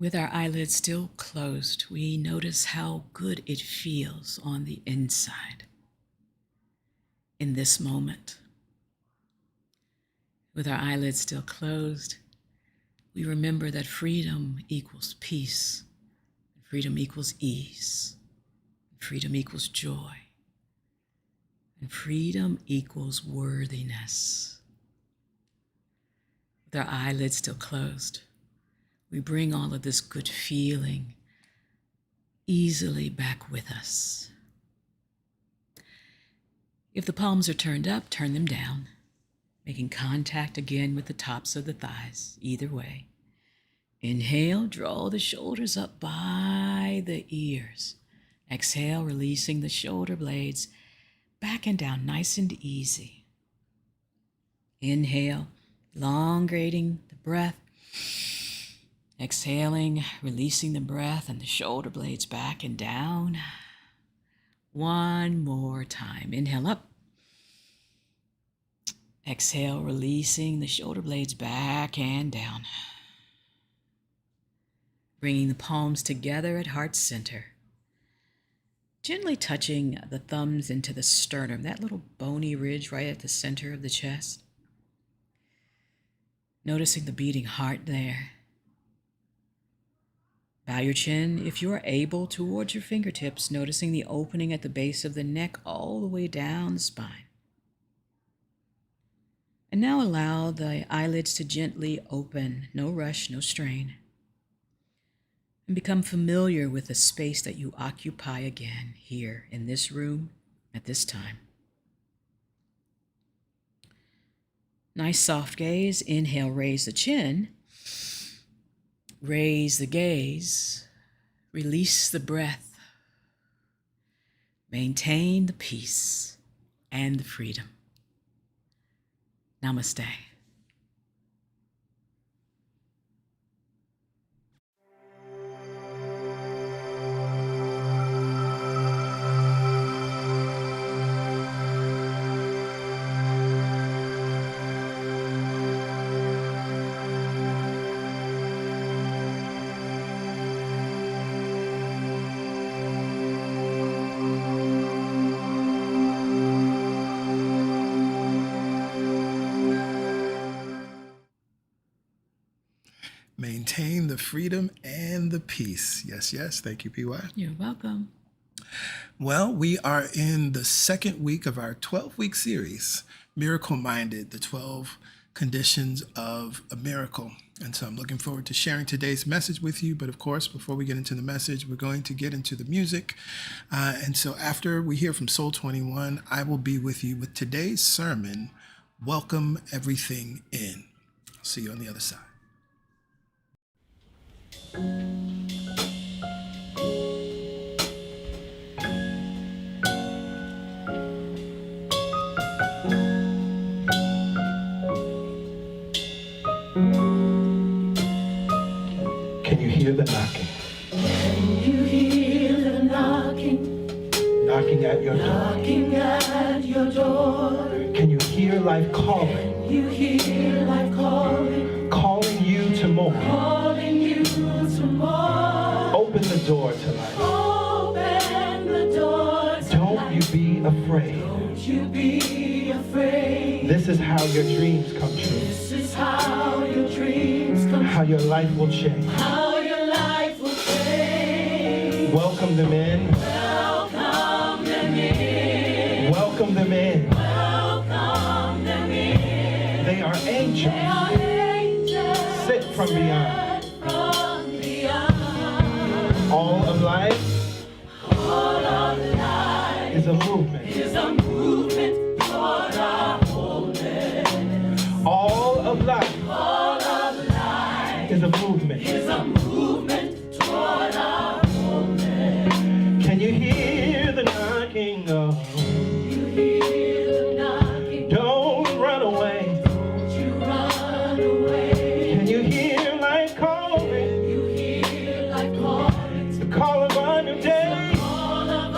With our eyelids still closed, we notice how good it feels on the inside in this moment. With our eyelids still closed, we remember that freedom equals peace, freedom equals ease, freedom equals joy, and freedom equals worthiness. With our eyelids still closed, we bring all of this good feeling easily back with us. If the palms are turned up, turn them down, making contact again with the tops of the thighs, either way. Inhale, draw the shoulders up by the ears. Exhale, releasing the shoulder blades back and down, nice and easy. Inhale, elongating the breath. Exhaling, releasing the breath and the shoulder blades back and down. One more time. Inhale up. Exhale, releasing the shoulder blades back and down. Bringing the palms together at heart center. Gently touching the thumbs into the sternum, that little bony ridge right at the center of the chest. Noticing the beating heart there. Bow your chin, if you are able, towards your fingertips, noticing the opening at the base of the neck all the way down the spine. And now allow the eyelids to gently open, no rush, no strain. And become familiar with the space that you occupy again here in this room at this time. Nice soft gaze. Inhale, raise the chin. Raise the gaze, release the breath, maintain the peace and the freedom. Namaste. the freedom and the peace. Yes, yes. Thank you, PY. You're welcome. Well, we are in the second week of our 12-week series, Miracle Minded, the 12 Conditions of a Miracle. And so I'm looking forward to sharing today's message with you. But of course, before we get into the message, we're going to get into the music. And so after we hear from Soul 21, I will be with you with today's sermon, Welcome Everything In. I'll see you on the other side. Can you hear the knocking? Can you hear the knocking? Knocking at your door. Knocking at your door. Can you hear life calling? You hear life calling. Calling you to more. Calling you to more. Open the door to life. Open the door to Don't life. you be afraid. Don't you be afraid. This is how your dreams come true. This is how your dreams come How your life will change. How your life will change. Welcome them in. Welcome them in. Welcome them in. Welcome them in. They are angels. They are angels Sent from beyond. sent from beyond. All of life All of life is a movement. is a movement toward our wholeness. All of life All of life is a movement. is a movement toward our wholeness. Can you hear the knocking? Oh, You hear the knocking, don't run away. don't you run away. Can you hear life calling? You hear like calling, The call of a new day. all of a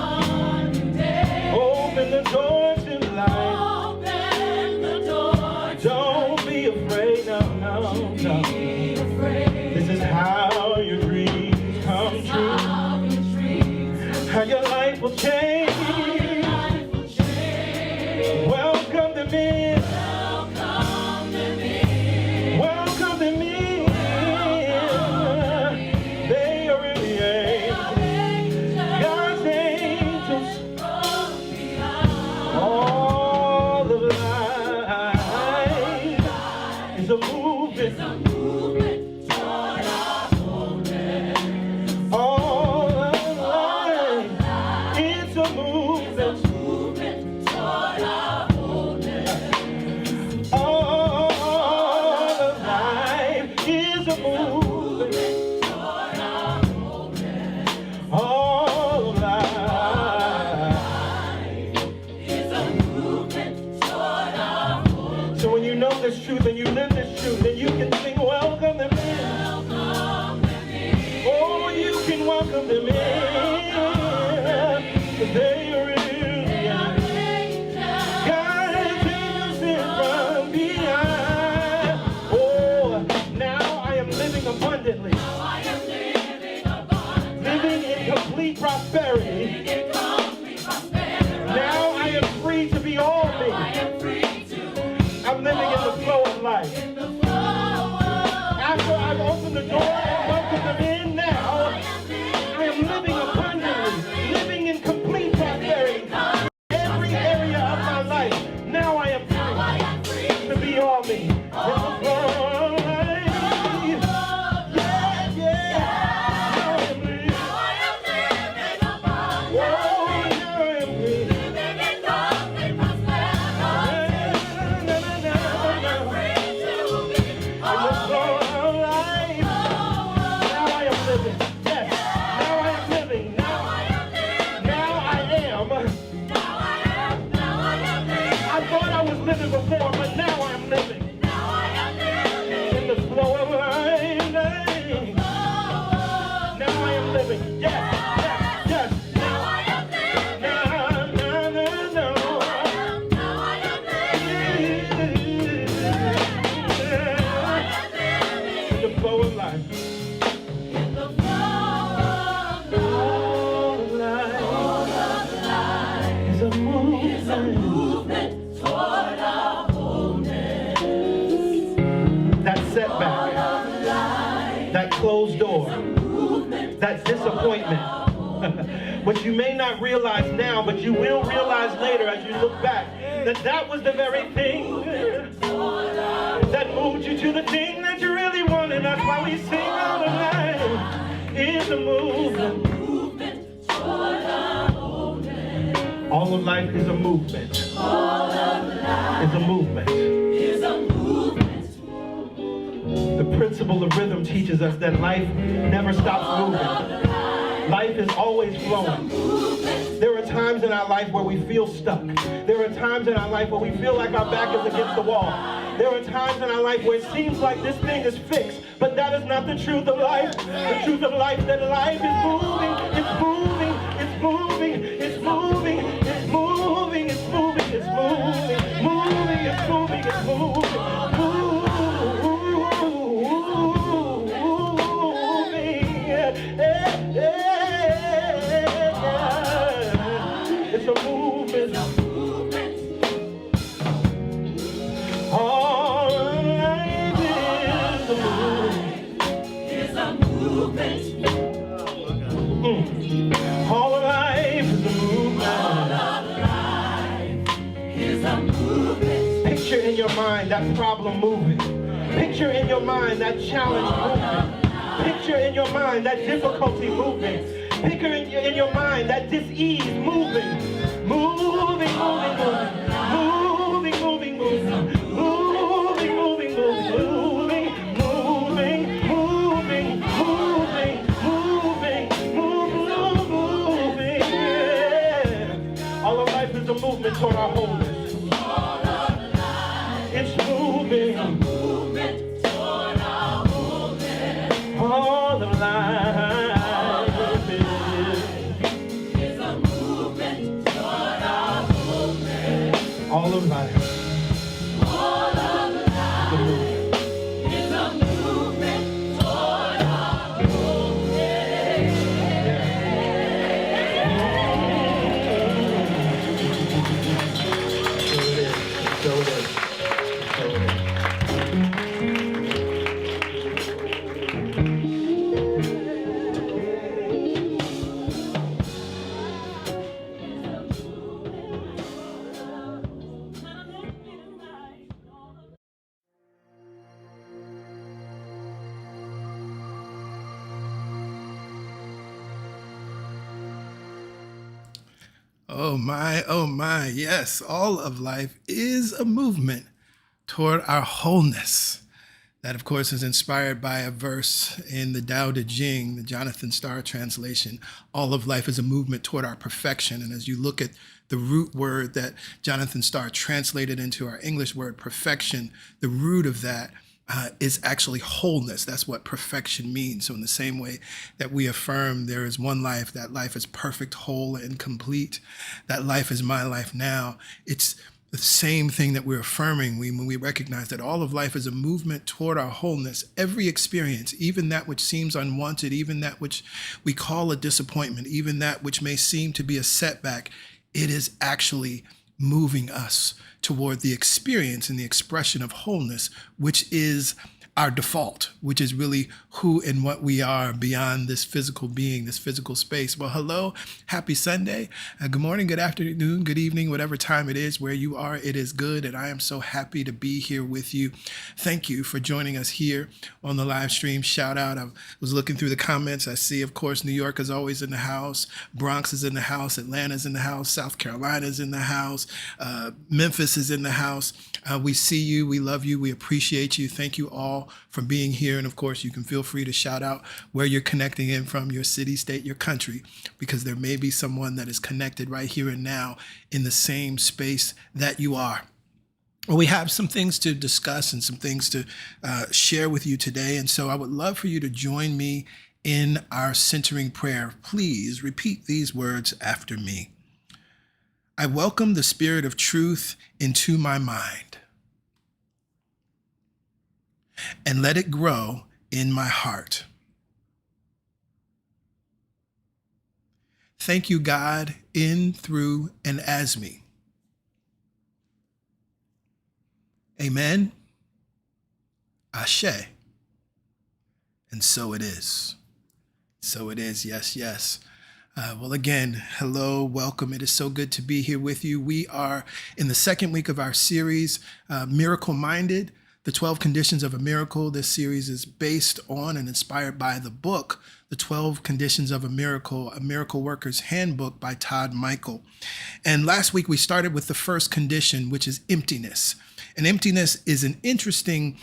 new day. Open the door to life. Open the door. Don't be afraid, no, no, no. Be afraid. This is how your dreams come true. How your dreams How your life will change. life will change. Welcome them in. Welcome them in. Welcome them in. They are really angels. God's angels. From beyond. All of life is a movement. A movement toward our wholeness. All of life is a movement. Movement toward our wholeness. All of life is a movement. Toward our wholeness. All of life. Is a movement toward our wholeness. So when you know this truth and you live this truth, then you can sing, welcome them in. Welcome them in. Oh, you can welcome them in. 'Cause they are They are in. angels. God is innocent from beyond. Oh, now I am living abundantly. I am living abundant. Living in complete prosperity. In complete prosperity. Now I am free to be all I me. am free to I'm living in the flow of life. in the flow of. After I've opened the door and welcomed them in now, I am living abundantly, living in complete prosperity. Every area of my life, now I am free to be all me. In the flow of life. Yeah, yeah. Now I am free. I am living abundant. Oh, now I am free. Living in complete prosperity. Na, na, na, na, na. Free to be In the flow of life. Now I am living. Yes. Now I am living. Now I am. I thought I was living before, but now I'm living. In the flow of life. Now I am living. Yes, yes, yes. Na, na, na, na. In the flow of life. All of life is a movement. Movement toward our that disappointment. What you may not realize now, but you will realize later as you look back, that was the very thing that moved you to the thing that you really wanted. That's why we sing all of life is a movement. All of life is a movement. All of life is a movement. The principle of rhythm teaches us that life never stops moving. Life is always flowing. There are times in our life where we feel stuck. There are times in our life where we feel like our back is against the wall. There are times in our life where it seems like this thing is fixed, but that is not the truth of life. The truth of life is that life is moving, it's moving, it's moving, it's moving, it's moving, it's moving, it's moving, moving, it's moving, it's moving, it's a movement. All of life is a movement. All of life is a movement. Picture in your mind that problem moving. Picture in your mind that challenge moving. Picture in your mind that difficulty moving. Picture in your mind that dis-ease moving. Moving, moving, moving. Moving, moving, moving. Moving, moving, moving. Moving, moving, moving. Moving, moving, moving. Yeah. All of life is a movement toward our wholeness. It's moving. All of life is a movement toward our movement. All of life. All of life is a movement toward our movement. So it is. So it is. So it is. Oh my, yes, all of life is a movement toward our wholeness. That, of course, is inspired by a verse in the Tao Te Ching, the Jonathan Starr translation. All of life is a movement toward our perfection. And as you look at the root word that Jonathan Starr translated into our English word perfection, the root of that is actually wholeness. That's what perfection means. So in the same way that we affirm there is one life, that life is perfect, whole, and complete, that life is my life now, it's the same thing that we're affirming when we recognize that all of life is a movement toward our wholeness. Every experience, even that which seems unwanted, even that which we call a disappointment, even that which may seem to be a setback, it is actually moving us toward the experience and the expression of wholeness, which is our default, which is really who and what we are beyond this physical being, this physical space. Well, hello, happy Sunday. Good morning, good afternoon, good evening, whatever time it is where you are, it is good. And I am so happy to be here with you. Thank you for joining us here on the live stream. Shout out. I was looking through the comments. I see, of course, New York is always in the house. Bronx is in the house. Atlanta's in the house. South Carolina's in the house. Memphis is in the house. We see you. We love you. We appreciate you. Thank you all for being here. And of course, you can feel free to shout out where you're connecting in from, your city, state, your country, because there may be someone that is connected right here and now in the same space that you are. Well, we have some things to discuss and some things to share with you today. And so I would love for you to join me in our centering prayer. Please repeat these words after me. I welcome the Spirit of truth into my mind and let it grow in my heart. Thank you, God, in, through, and as me. Amen. Ashe. And so it is. So it is. Yes, yes. Well, again, hello, welcome. It is so good to be here with you. We are in the second week of our series, Miracle Minded, the 12 Conditions of a Miracle. This series is based on and inspired by the book, The 12 Conditions of a Miracle Worker's Handbook by Todd Michael. And last week we started with the first condition, which is emptiness. And emptiness is an interesting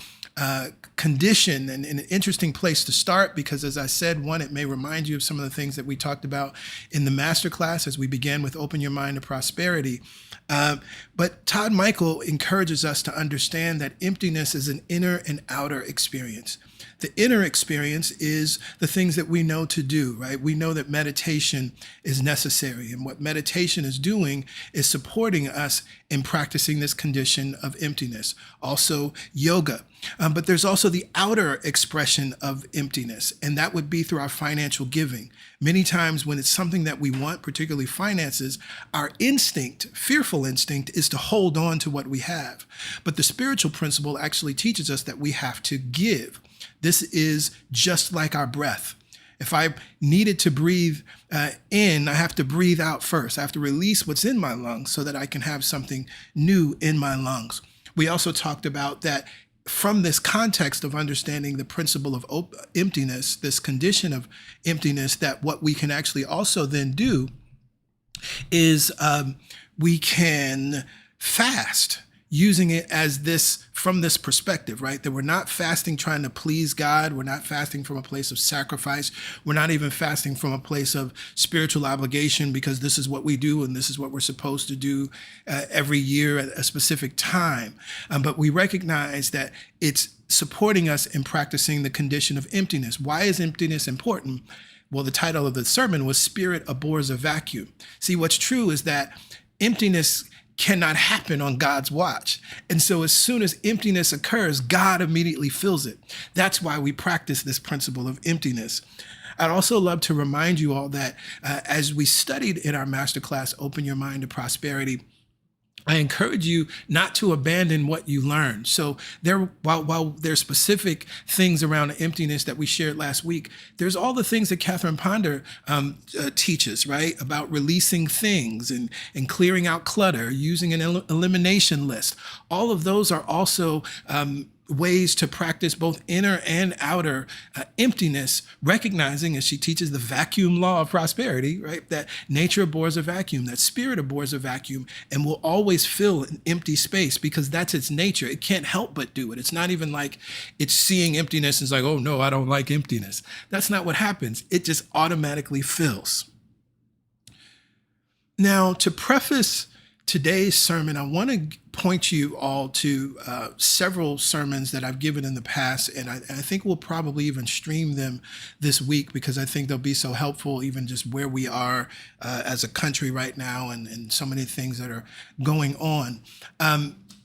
condition and an interesting place to start because, as I said, one, it may remind you of some of the things that we talked about in the masterclass as we began with Open Your Mind to Prosperity. But Todd Michael encourages us to understand that emptiness is an inner and outer experience. The inner experience is the things that we know to do, right? We know that meditation is necessary. And what meditation is doing is supporting us in practicing this condition of emptiness. Also, yoga. But there's also the outer expression of emptiness, and that would be through our financial giving. Many times when it's something that we want, particularly finances, our instinct, fearful instinct, is to hold on to what we have. But the spiritual principle actually teaches us that we have to give. This is just like our breath. If I needed to breathe in, I have to breathe out first. I have to release what's in my lungs so that I can have something new in my lungs. We also talked about that from this context of understanding the principle of emptiness, this condition of emptiness, that what we can actually also then do is we can fast, using it as this, from this perspective, right? That we're not fasting trying to please God. We're not fasting from a place of sacrifice. We're not even fasting from a place of spiritual obligation because this is what we do and this is what we're supposed to do every year at a specific time. But we recognize that it's supporting us in practicing the condition of emptiness. Why is emptiness important? Well, the title of the sermon was Spirit Abhors a Vacuum. See, what's true is that emptiness cannot happen on God's watch. And so as soon as emptiness occurs, God immediately fills it. That's why we practice this principle of emptiness. I'd also love to remind you all that as we studied in our masterclass, Open Your Mind to Prosperity, I encourage you not to abandon what you learned. So while there's specific things around emptiness that we shared last week, there's all the things that Catherine Ponder teaches, right? About releasing things and clearing out clutter, using an elimination list. All of those are also ways to practice both inner and outer emptiness, recognizing, as she teaches, the vacuum law of prosperity, right? That nature abhors a vacuum, that spirit abhors a vacuum, and will always fill an empty space because that's its nature. It can't help but do it. It's not even like it's seeing emptiness and it's like, oh no, I don't like emptiness. That's not what happens. It just automatically fills. Now, to preface today's sermon, I want to point you all to several sermons that I've given in the past, and I think we'll probably even stream them this week because I think they'll be so helpful, even just where we are as a country right now and so many things that are going on.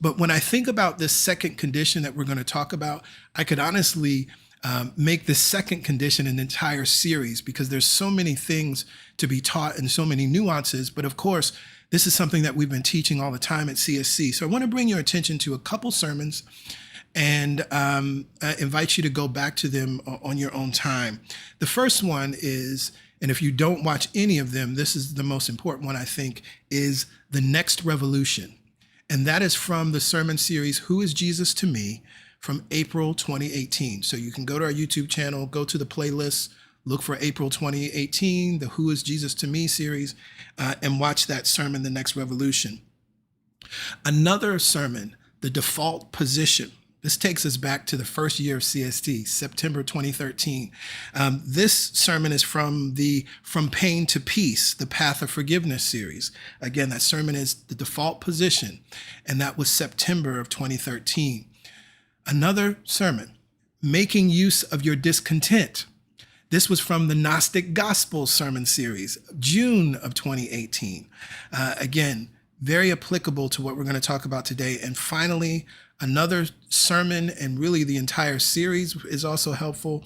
But when I think about this second condition that we're going to talk about, I could honestly make the second condition an entire series because there's so many things to be taught and so many nuances. But of course, this is something that we've been teaching all the time at CSC. So I want to bring your attention to a couple sermons and invite you to go back to them on your own time. The first one is, and if you don't watch any of them, this is the most important one, I think, is The Next Revolution. And that is from the sermon series, Who is Jesus to Me? From April 2018. So you can go to our YouTube channel, go to the playlist, look for April 2018, the Who is Jesus to Me series, and watch that sermon, The Next Revolution. Another sermon, The Default Position. This takes us back to the first year of CST, September 2013. This sermon is from the From Pain to Peace, the Path of Forgiveness series. Again, that sermon is The Default Position, and that was September of 2013. Another sermon, Making Use of Your Discontent. This was from the Gnostic Gospel sermon series, June of 2018. Again, very applicable to what we're going to talk about today. And finally, another sermon, and really the entire series is also helpful,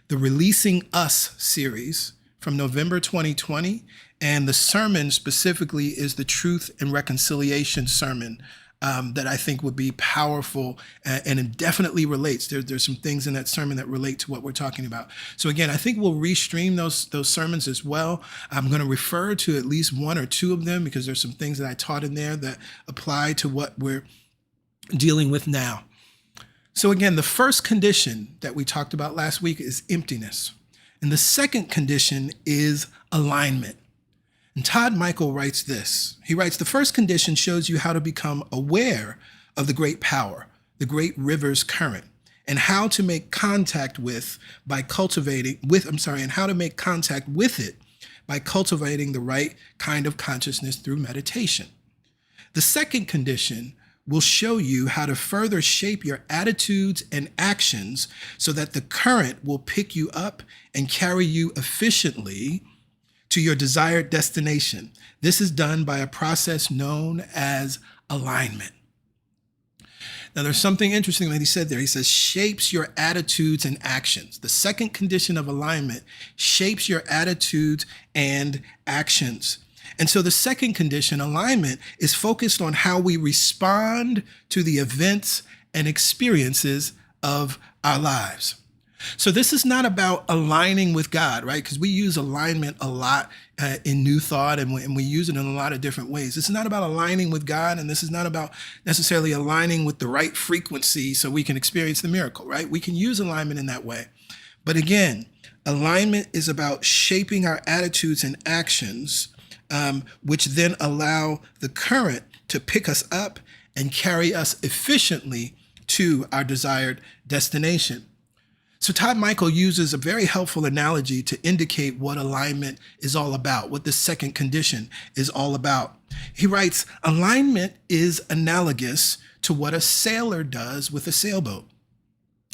the Releasing Us series from November 2020. And the sermon specifically is the Truth and Reconciliation sermon that I think would be powerful and it definitely relates. There's some things in that sermon that relate to what we're talking about. So again, I think we'll restream those sermons as well. I'm going to refer to at least one or two of them because there's some things that I taught in there that apply to what we're dealing with now. So again, the first condition that we talked about last week is emptiness. And the second condition is alignment. And Todd Michael writes this. He writes, the first condition shows you how to become aware of the great power, the great river's current, and how to make contact with and how to make contact with it by cultivating the right kind of consciousness through meditation. The second condition will show you how to further shape your attitudes and actions so that the current will pick you up and carry you efficiently to your desired destination. This is done by a process known as alignment. Now, there's something interesting that he said there. He says, shapes your attitudes and actions. The second condition of alignment shapes your attitudes and actions. And so the second condition, alignment, is focused on how we respond to the events and experiences of our lives. So this is not about aligning with God, right? Because we use alignment a lot in New Thought and we use it in a lot of different ways. This is not about aligning with God, and this is not about necessarily aligning with the right frequency so we can experience the miracle, right? We can use alignment in that way. But again, alignment is about shaping our attitudes and actions, which then allow the current to pick us up and carry us efficiently to our desired destination. So Todd Michael uses a very helpful analogy to indicate what alignment is all about, what the second condition is all about. He writes, alignment is analogous to what a sailor does with a sailboat.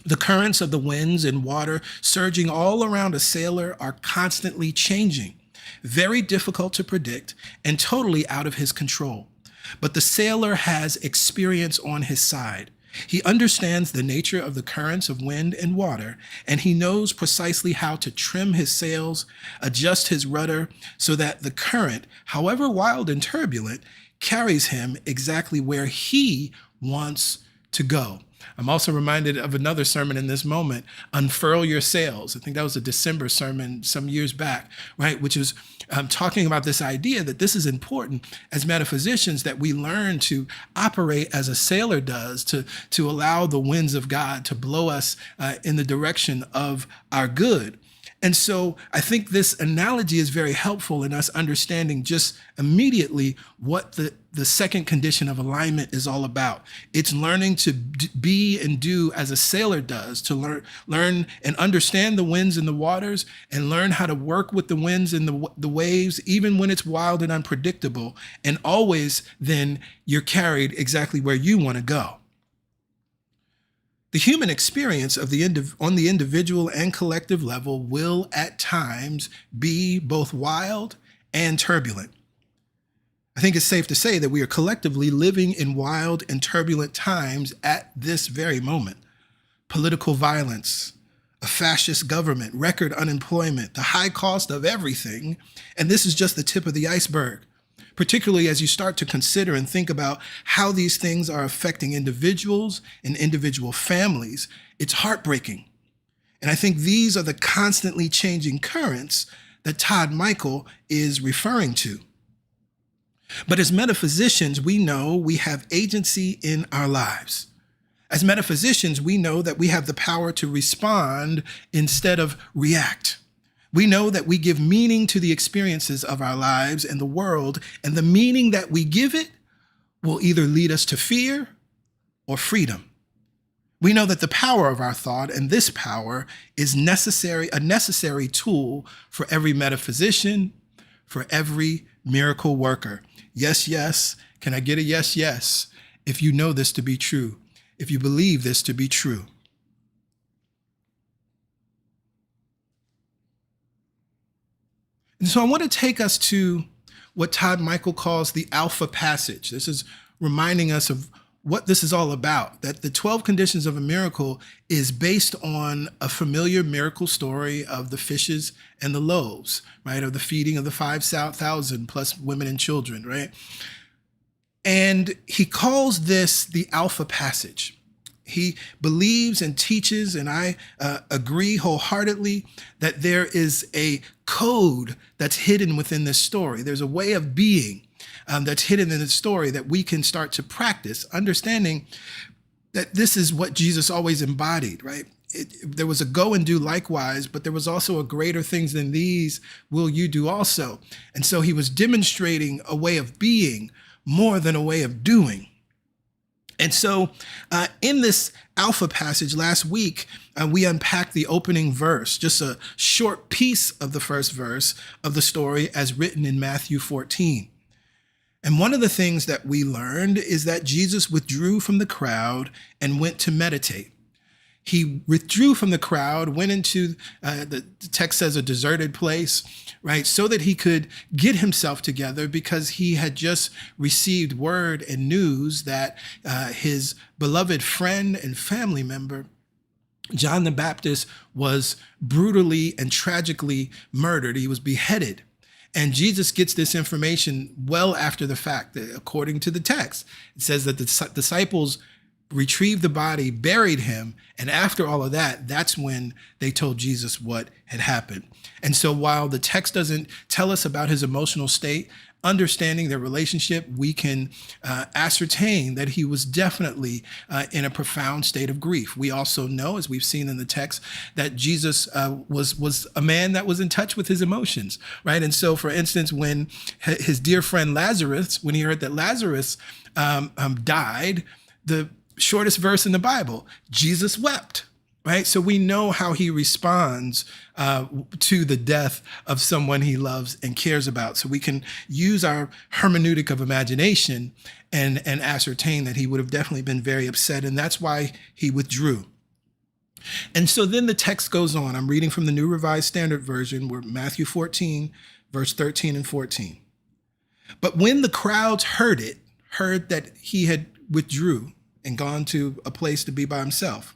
The currents of the winds and water surging all around a sailor are constantly changing, very difficult to predict and totally out of his control. But the sailor has experience on his side. He understands the nature of the currents of wind and water, and he knows precisely how to trim his sails, adjust his rudder, so that the current, however wild and turbulent, carries him exactly where he wants to go. I'm also reminded of another sermon in this moment, Unfurl Your Sails. I think that was a December sermon some years back, right? Which is talking about this idea that this is important as metaphysicians, that we learn to operate as a sailor does, to allow the winds of God to blow us in the direction of our good. And so I think this analogy is very helpful in us understanding just immediately what the second condition of alignment is all about. It's learning to be and do as a sailor does, to learn and understand the winds and the waters, and learn how to work with the winds and the waves, even when it's wild and unpredictable. And always then you're carried exactly where you want to go. The human experience of on the individual and collective level will at times be both wild and turbulent. I think it's safe to say that we are collectively living in wild and turbulent times at this very moment. Political violence, a fascist government, record unemployment, the high cost of everything, and this is just the tip of the iceberg. Particularly as you start to consider and think about how these things are affecting individuals and individual families, it's heartbreaking. And I think these are the constantly changing currents that Todd Michael is referring to. But as metaphysicians, we know we have agency in our lives. As metaphysicians, we know that we have the power to respond instead of react. We know that we give meaning to the experiences of our lives and the world, and the meaning that we give it will either lead us to fear or freedom. We know that the power of our thought, and this power is a necessary tool for every metaphysician, for every miracle worker. Yes, yes. Can I get a yes, yes? If you know this to be true, if you believe this to be true. And so I want to take us to what Todd Michael calls the Alpha Passage. This is reminding us of what this is all about, that the 12 conditions of a miracle is based on a familiar miracle story of the fishes and the loaves, right? Of the feeding of the 5,000 plus women and children, right? And he calls this the Alpha passage. He believes and teaches, and I agree wholeheartedly, that there is a code that's hidden within this story. There's a way of being that's hidden in the story that we can start to practice, understanding that this is what Jesus always embodied, right? There was a go and do likewise, but there was also a greater things than these will you do also. And so he was demonstrating a way of being more than a way of doing. And so in this Alpha passage last week, we unpacked the opening verse, just a short piece of the first verse of the story as written in Matthew 14. And one of the things that we learned is that Jesus withdrew from the crowd and went to meditate. He withdrew from the crowd, went into, the text says, a deserted place, right? So that he could get himself together, because he had just received word and news that his beloved friend and family member, John the Baptist, was brutally and tragically murdered. He was beheaded. And Jesus gets this information well after the fact. According to the text, it says that the disciples retrieved the body, buried him, and after all of that, that's when they told Jesus what had happened. And so while the text doesn't tell us about his emotional state, understanding their relationship, we can ascertain that he was definitely in a profound state of grief. We also know, as we've seen in the text, that Jesus was a man that was in touch with his emotions, right? And so, for instance, when his dear friend Lazarus, when he heard that Lazarus died, the shortest verse in the Bible, Jesus wept, right? So we know how he responds to the death of someone he loves and cares about. So we can use our hermeneutic of imagination and ascertain that he would have definitely been very upset, and that's why he withdrew. And so then the text goes on. I'm reading from the New Revised Standard Version, where Matthew 14, verse 13 and 14. But when the crowds heard that he had withdrew and gone to a place to be by himself,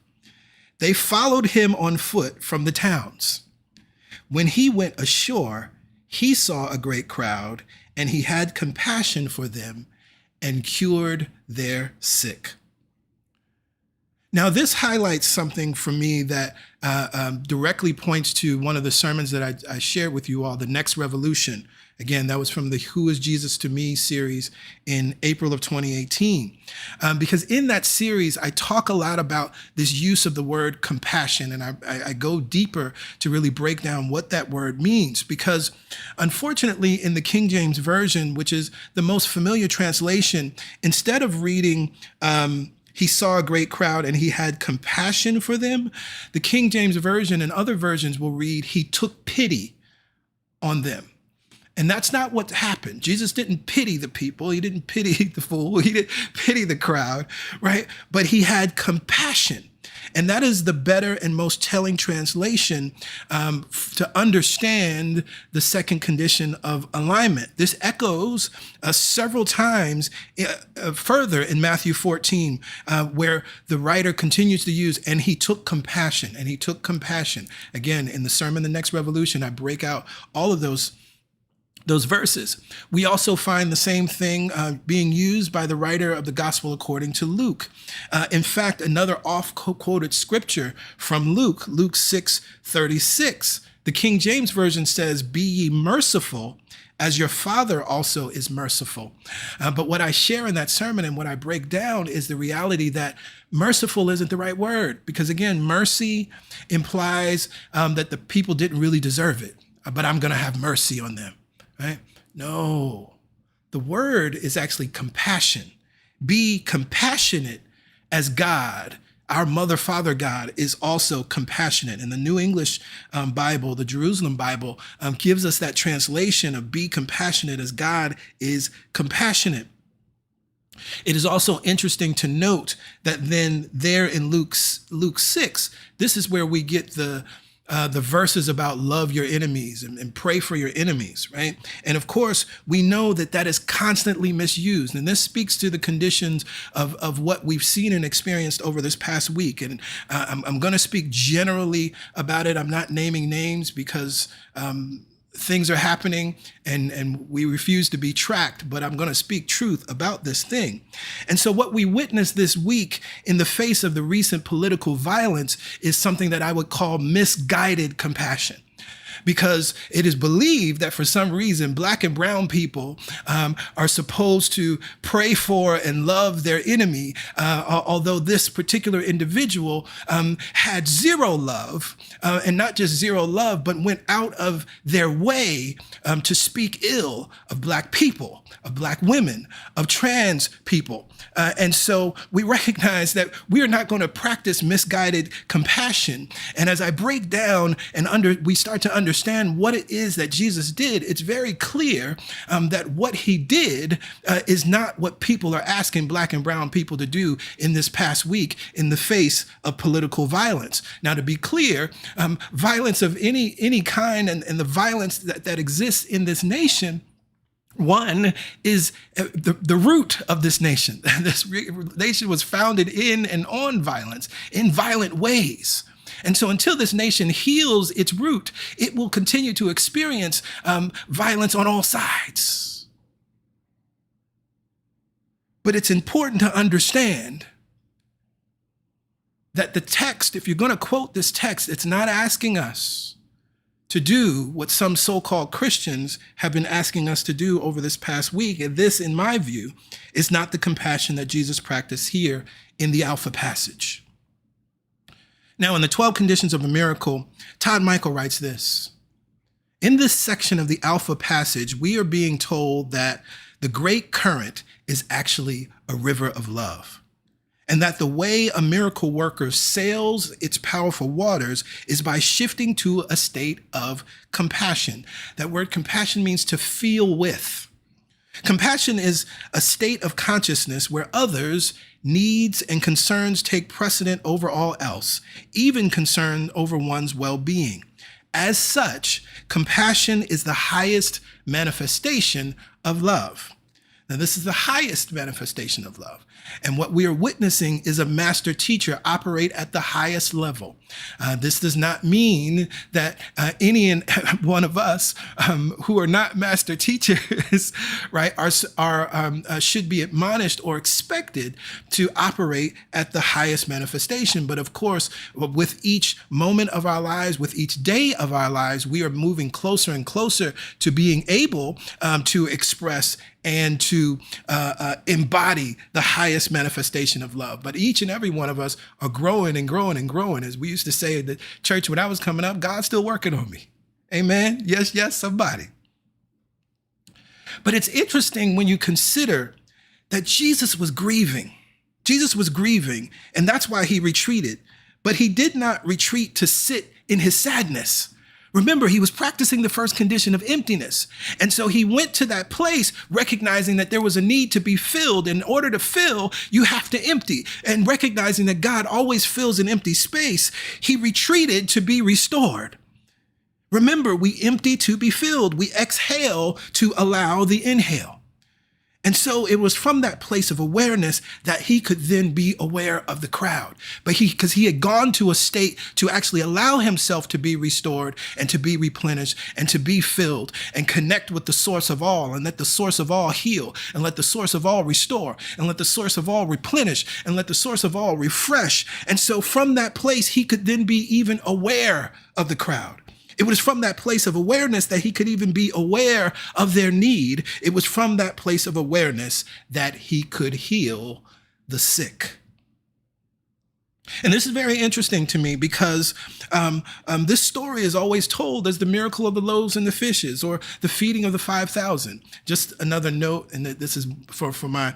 they followed him on foot from the towns. When he went ashore, he saw a great crowd, and he had compassion for them and cured their sick. Now, this highlights something for me that directly points to one of the sermons that I shared with you all, The Next Revolution. Again, that was from the Who is Jesus to Me series in April of 2018. Because in that series, I talk a lot about this use of the word compassion, and I go deeper to really break down what that word means. Because unfortunately, in the King James Version, which is the most familiar translation, instead of reading, he saw a great crowd and he had compassion for them, the King James Version and other versions will read, he took pity on them. And that's not what happened. Jesus didn't pity the people. He didn't pity the fool. He didn't pity the crowd, right? But he had compassion. And that is the better and most telling translation to understand the second condition of alignment. This echoes several times further in Matthew 14, where the writer continues to use, and he took compassion, and he took compassion. Again, in the sermon, The Next Revolution, I break out all of those verses. We also find the same thing being used by the writer of the Gospel according to Luke. In fact, another oft-quoted scripture from Luke 6:36. The King James Version says, "Be ye merciful as your Father also is merciful." But what I share in that sermon and what I break down is the reality that merciful isn't the right word, because again, mercy implies that the people didn't really deserve it, but I'm going to have mercy on them. Right? No, the word is actually compassion. Be compassionate as God, our mother, father God, is also compassionate. And the New English Bible, the Jerusalem Bible, gives us that translation of be compassionate as God is compassionate. It is also interesting to note that then there in Luke 6, this is where we get the verses about love your enemies and pray for your enemies, right? And of course, we know that that is constantly misused. And this speaks to the conditions of what we've seen and experienced over this past week. And I'm going to speak generally about it. I'm not naming names because things are happening and we refuse to be tracked, but I'm going to speak truth about this thing. And so what we witnessed this week in the face of the recent political violence is something that I would call misguided compassion. Because it is believed that for some reason, Black and brown people are supposed to pray for and love their enemy, although this particular individual had zero love, and not just zero love, but went out of their way to speak ill of Black people, of Black women, of trans people. And so we recognize that we are not going to practice misguided compassion. And as I break down and we start to understand what it is that Jesus did, it's very clear that what he did is not what people are asking Black and brown people to do in this past week in the face of political violence. Now, to be clear, violence of any kind and the violence that exists in this nation, one is the root of this nation. This nation was founded in and on violence, in violent ways. And so until this nation heals its root, it will continue to experience violence on all sides. But it's important to understand that the text, if you're going to quote this text, it's not asking us to do what some so-called Christians have been asking us to do over this past week. And this, in my view, is not the compassion that Jesus practiced here in the Alpha passage. Now, in the 12 Conditions of a Miracle, Todd Michael writes this: in this section of the Alpha passage, we are being told that the great current is actually a river of love, and that the way a miracle worker sails its powerful waters is by shifting to a state of compassion. That word compassion means to feel with. Compassion is a state of consciousness where others' needs and concerns take precedent over all else, even concern over one's well-being. As such, compassion is the highest manifestation of love. Now, this is the highest manifestation of love. And what we are witnessing is a master teacher operate at the highest level. This does not mean that any one of us who are not master teachers, right, should be admonished or expected to operate at the highest manifestation. But of course, with each moment of our lives, with each day of our lives, we are moving closer and closer to being able to express and to embody the highest manifestation of love. But each and every one of us are growing and growing and growing. As we used to say at the church when I was coming up, God's still working on me. Amen? Yes, yes, somebody. But it's interesting when you consider that Jesus was grieving. Jesus was grieving, and that's why he retreated. But he did not retreat to sit in his sadness. Remember, he was practicing the first condition of emptiness. And so he went to that place recognizing that there was a need to be filled. In order to fill, you have to empty. And recognizing that God always fills an empty space, he retreated to be restored. Remember, we empty to be filled. We exhale to allow the inhale. And so it was from that place of awareness that he could then be aware of the crowd. But because he had gone to a state to actually allow himself to be restored and to be replenished and to be filled and connect with the source of all, and let the source of all heal, and let the source of all restore, and let the source of all replenish, and let the source of all refresh. And so from that place, he could then be even aware of the crowd. It was from that place of awareness that he could even be aware of their need. It was from that place of awareness that he could heal the sick. And this is very interesting to me because this story is always told as the miracle of the loaves and the fishes, or the feeding of the 5,000. Just another note, and this is for my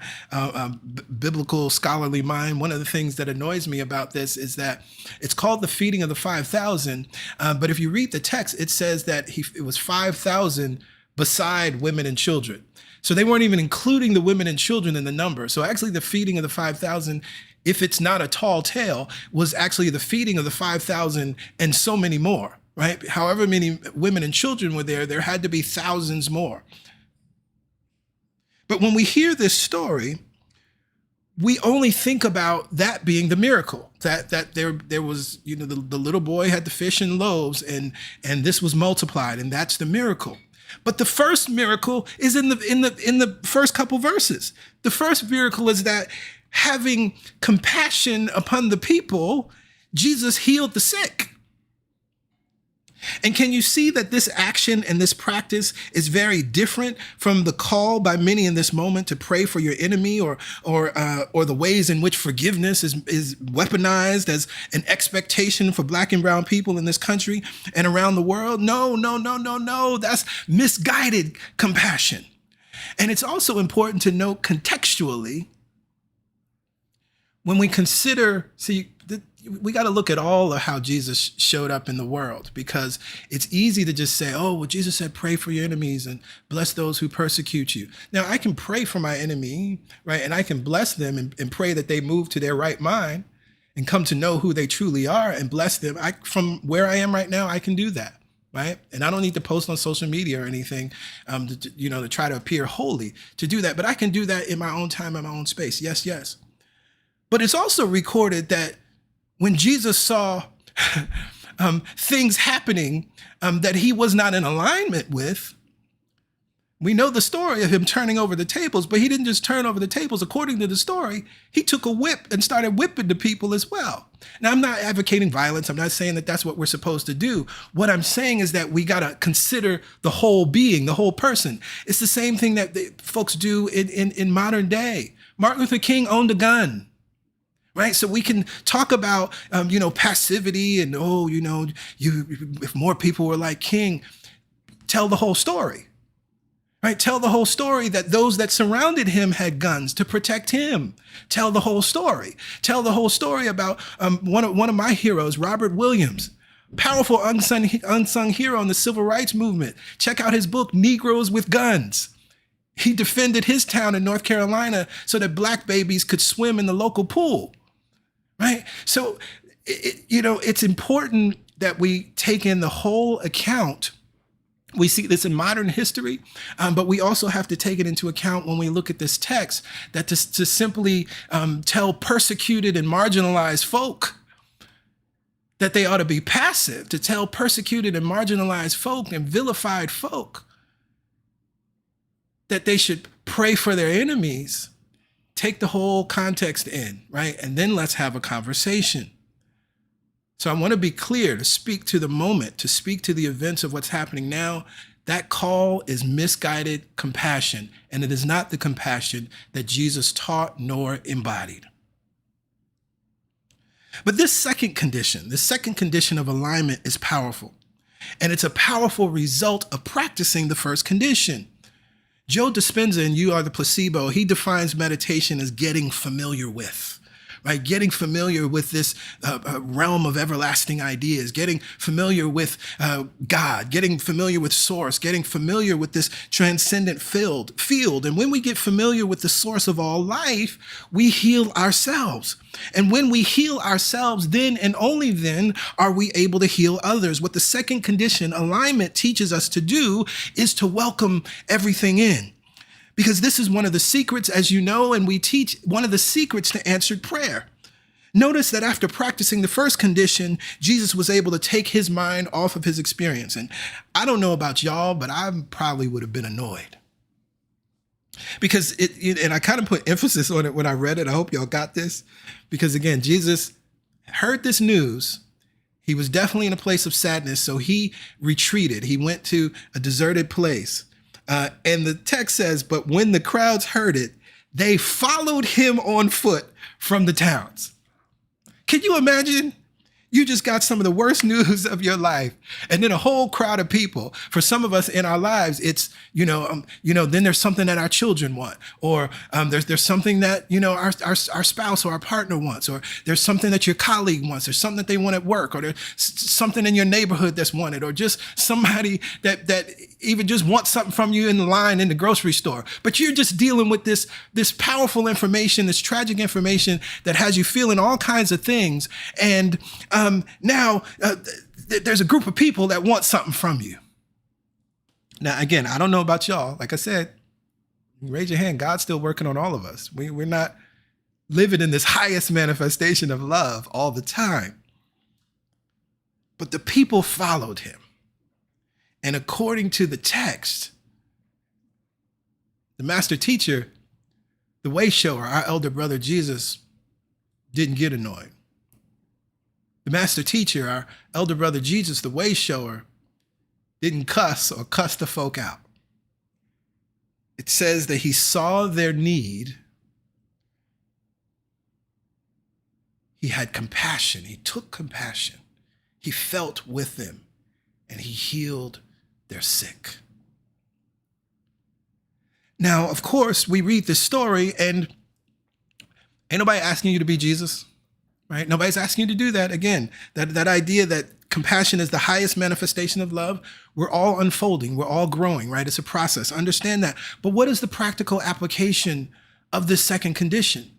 biblical scholarly mind. One of the things that annoys me about this is that it's called the feeding of the 5,000, but if you read the text, it says that it was 5,000 beside women and children. So they weren't even including the women and children in the number. So actually the feeding of the 5,000, if it's not a tall tale, was actually the feeding of the 5,000 and so many more, right? However many women and children were there, there had to be thousands more. But when we hear this story, we only think about that being the miracle, that there was, the little boy had the fish and loaves, and this was multiplied, and that's the miracle. But the first miracle is in the first couple verses. The first miracle is that having compassion upon the people, Jesus healed the sick. And can you see that this action and this practice is very different from the call by many in this moment to pray for your enemy, or the ways in which forgiveness is weaponized as an expectation for Black and brown people in this country and around the world? No. That's misguided compassion. And it's also important to note contextually, when we consider, we got to look at all of how Jesus showed up in the world, because it's easy to just say, oh, well, Jesus said, pray for your enemies and bless those who persecute you. Now, I can pray for my enemy, right? And I can bless them and pray that they move to their right mind and come to know who they truly are and bless them. From where I am right now, I can do that, right? And I don't need to post on social media or anything, to try to appear holy to do that. But I can do that in my own time, in my own space. Yes. But it's also recorded that when Jesus saw things happening that he was not in alignment with, we know the story of him turning over the tables, but he didn't just turn over the tables. According to the story, he took a whip and started whipping the people as well. Now, I'm not advocating violence. I'm not saying that that's what we're supposed to do. What I'm saying is that we got to consider the whole being, the whole person. It's the same thing that folks do in modern day. Martin Luther King owned a gun. Right, so we can talk about, passivity and, if more people were like King, tell the whole story, right? Tell the whole story that those that surrounded him had guns to protect him. Tell the whole story. Tell the whole story about one of my heroes, Robert Williams, powerful unsung hero in the civil rights movement. Check out his book, Negroes with Guns. He defended his town in North Carolina so that Black babies could swim in the local pool. Right. So, it's important that we take in the whole account. We see this in modern history, but we also have to take it into account when we look at this text, that to simply tell persecuted and marginalized folk that they ought to be passive, to tell persecuted and marginalized folk and vilified folk that they should pray for their enemies. Take the whole context in, right? And then let's have a conversation. So I want to be clear, to speak to the moment, to speak to the events of what's happening now. That call is misguided compassion, and it is not the compassion that Jesus taught nor embodied. But this second condition of alignment is powerful, and it's a powerful result of practicing the first condition. Joe Dispenza in You Are the Placebo, he defines meditation as getting familiar with, right? Getting familiar with this realm of everlasting ideas, getting familiar with God, getting familiar with source, getting familiar with this transcendent field. And when we get familiar with the source of all life, we heal ourselves. And when we heal ourselves, then and only then are we able to heal others. What the second condition, alignment, teaches us to do is to welcome everything in. Because this is one of the secrets, as you know, and we teach, one of the secrets to answered prayer. Notice that after practicing the first condition, Jesus was able to take his mind off of his experience. And I don't know about y'all, but I probably would have been annoyed. Because and I kind of put emphasis on it when I read it. I hope y'all got this. Because again, Jesus heard this news. He was definitely in a place of sadness, so he retreated. He went to a deserted place. And the text says, but when the crowds heard it, they followed him on foot from the towns. Can you imagine? You just got some of the worst news of your life, and then a whole crowd of people. For some of us in our lives, it's then there's something that our children want, or there's something that our spouse or our partner wants, or there's something that your colleague wants, there's something that they want at work, or there's something in your neighborhood that's wanted, or just somebody that even just wants something from you in the line in the grocery store. But you're just dealing with this powerful information, this tragic information that has you feeling all kinds of things, and now there's a group of people that want something from you. Now, again, I don't know about y'all. Like I said, raise your hand. God's still working on all of us. We're not living in this highest manifestation of love all the time. But the people followed him. And according to the text, the master teacher, the way shower, our elder brother Jesus, didn't get annoyed. The master teacher, our elder brother Jesus, the way shower, didn't cuss or cuss the folk out. It says that he saw their need. He had compassion. He took compassion. He felt with them, and he healed their sick. Now, of course, we read this story, and ain't nobody asking you to be Jesus, right? Nobody's asking you to do that. Again, that idea that compassion is the highest manifestation of love, we're all unfolding, we're all growing, right? It's a process. Understand that. But what is the practical application of this second condition?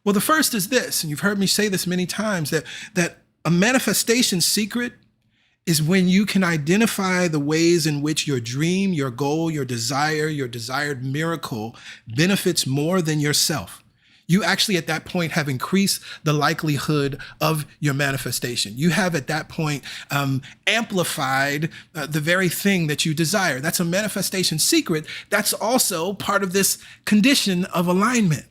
Well, the first is this, and you've heard me say this many times, that a manifestation secret is when you can identify the ways in which your dream, your goal, your desire, your desired miracle benefits more than yourself. You actually at that point have increased the likelihood of your manifestation. You have at that point amplified the very thing that you desire. That's a manifestation secret. That's also part of this condition of alignment,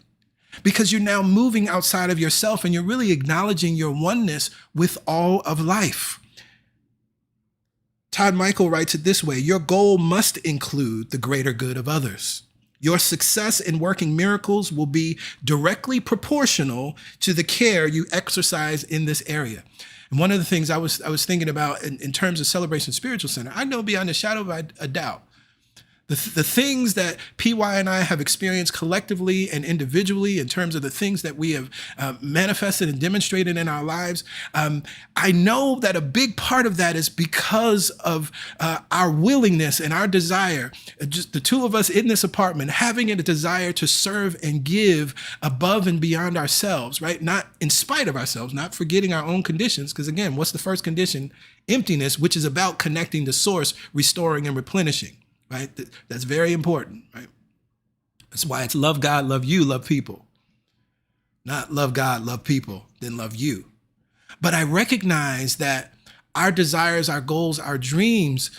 because you're now moving outside of yourself and you're really acknowledging your oneness with all of life. Todd Michael writes it this way: your goal must include the greater good of others. Your success in working miracles will be directly proportional to the care you exercise in this area. And one of the things I was thinking about in terms of Celebration Spiritual Center, I know beyond a shadow of a doubt, the things that PY and I have experienced collectively and individually in terms of the things that we have manifested and demonstrated in our lives, I know that a big part of that is because of our willingness and our desire, just the two of us in this apartment, having a desire to serve and give above and beyond ourselves, right? Not in spite of ourselves, not forgetting our own conditions, because again, what's the first condition? Emptiness, which is about connecting to source, restoring and replenishing. Right? That's very important, right? That's why it's love God, love you, love people. Not love God, love people, then love you. But I recognize that our desires, our goals, our dreams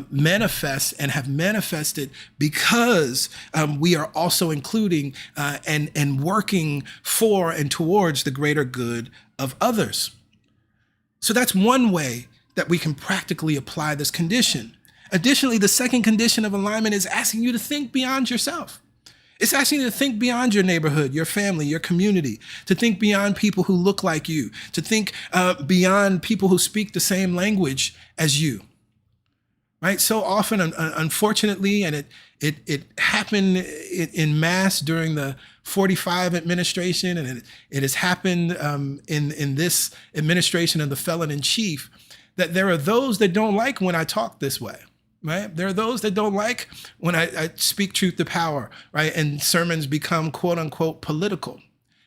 manifest and have manifested because we are also including and working for and towards the greater good of others. So that's one way that we can practically apply this condition. Additionally, the second condition of alignment is asking you to think beyond yourself. It's asking you to think beyond your neighborhood, your family, your community, to think beyond people who look like you, to think beyond people who speak the same language as you, right? So often, unfortunately, and it happened in mass during the 45 administration, and it has happened in this administration of the felon in chief, that there are those that don't like when I talk this way. Right? There are those that don't like when I speak truth to power, right? And sermons become quote unquote political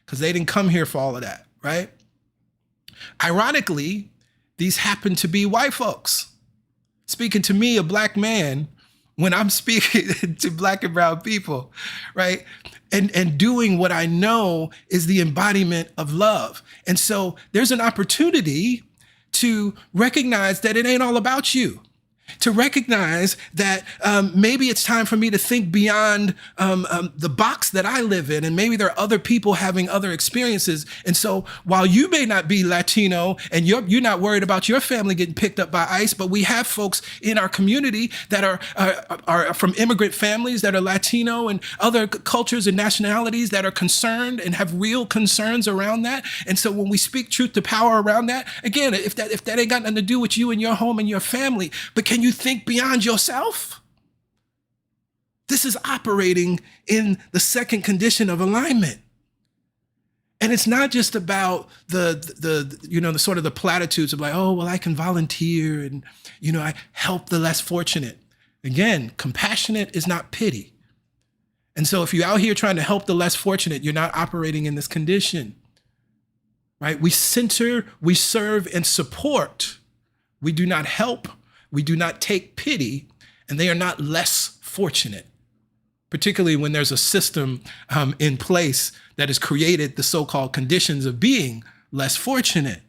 because they didn't come here for all of that, right? Ironically, these happen to be white folks speaking to me, a black man, when I'm speaking to black and brown people, right? And doing what I know is the embodiment of love. And so there's an opportunity to recognize that it ain't all about you. To recognize that maybe it's time for me to think beyond the box that I live in, and maybe there are other people having other experiences. And so while you may not be Latino and you're not worried about your family getting picked up by ICE, but we have folks in our community that are from immigrant families that are Latino and other cultures and nationalities that are concerned and have real concerns around that. And so when we speak truth to power around that, again, if that ain't got nothing to do with you and your home and your family, but can you think beyond yourself? This is operating in the second condition of alignment. And it's not just about the sort of the platitudes of like, oh, well, I can volunteer and, I help the less fortunate. Again, compassionate is not pity. And so if you're out here trying to help the less fortunate, you're not operating in this condition, right? We center, we serve and support. We do not help. We do not take pity, and they are not less fortunate. particularly when there's a system in place that has created the so-called conditions of being less fortunate.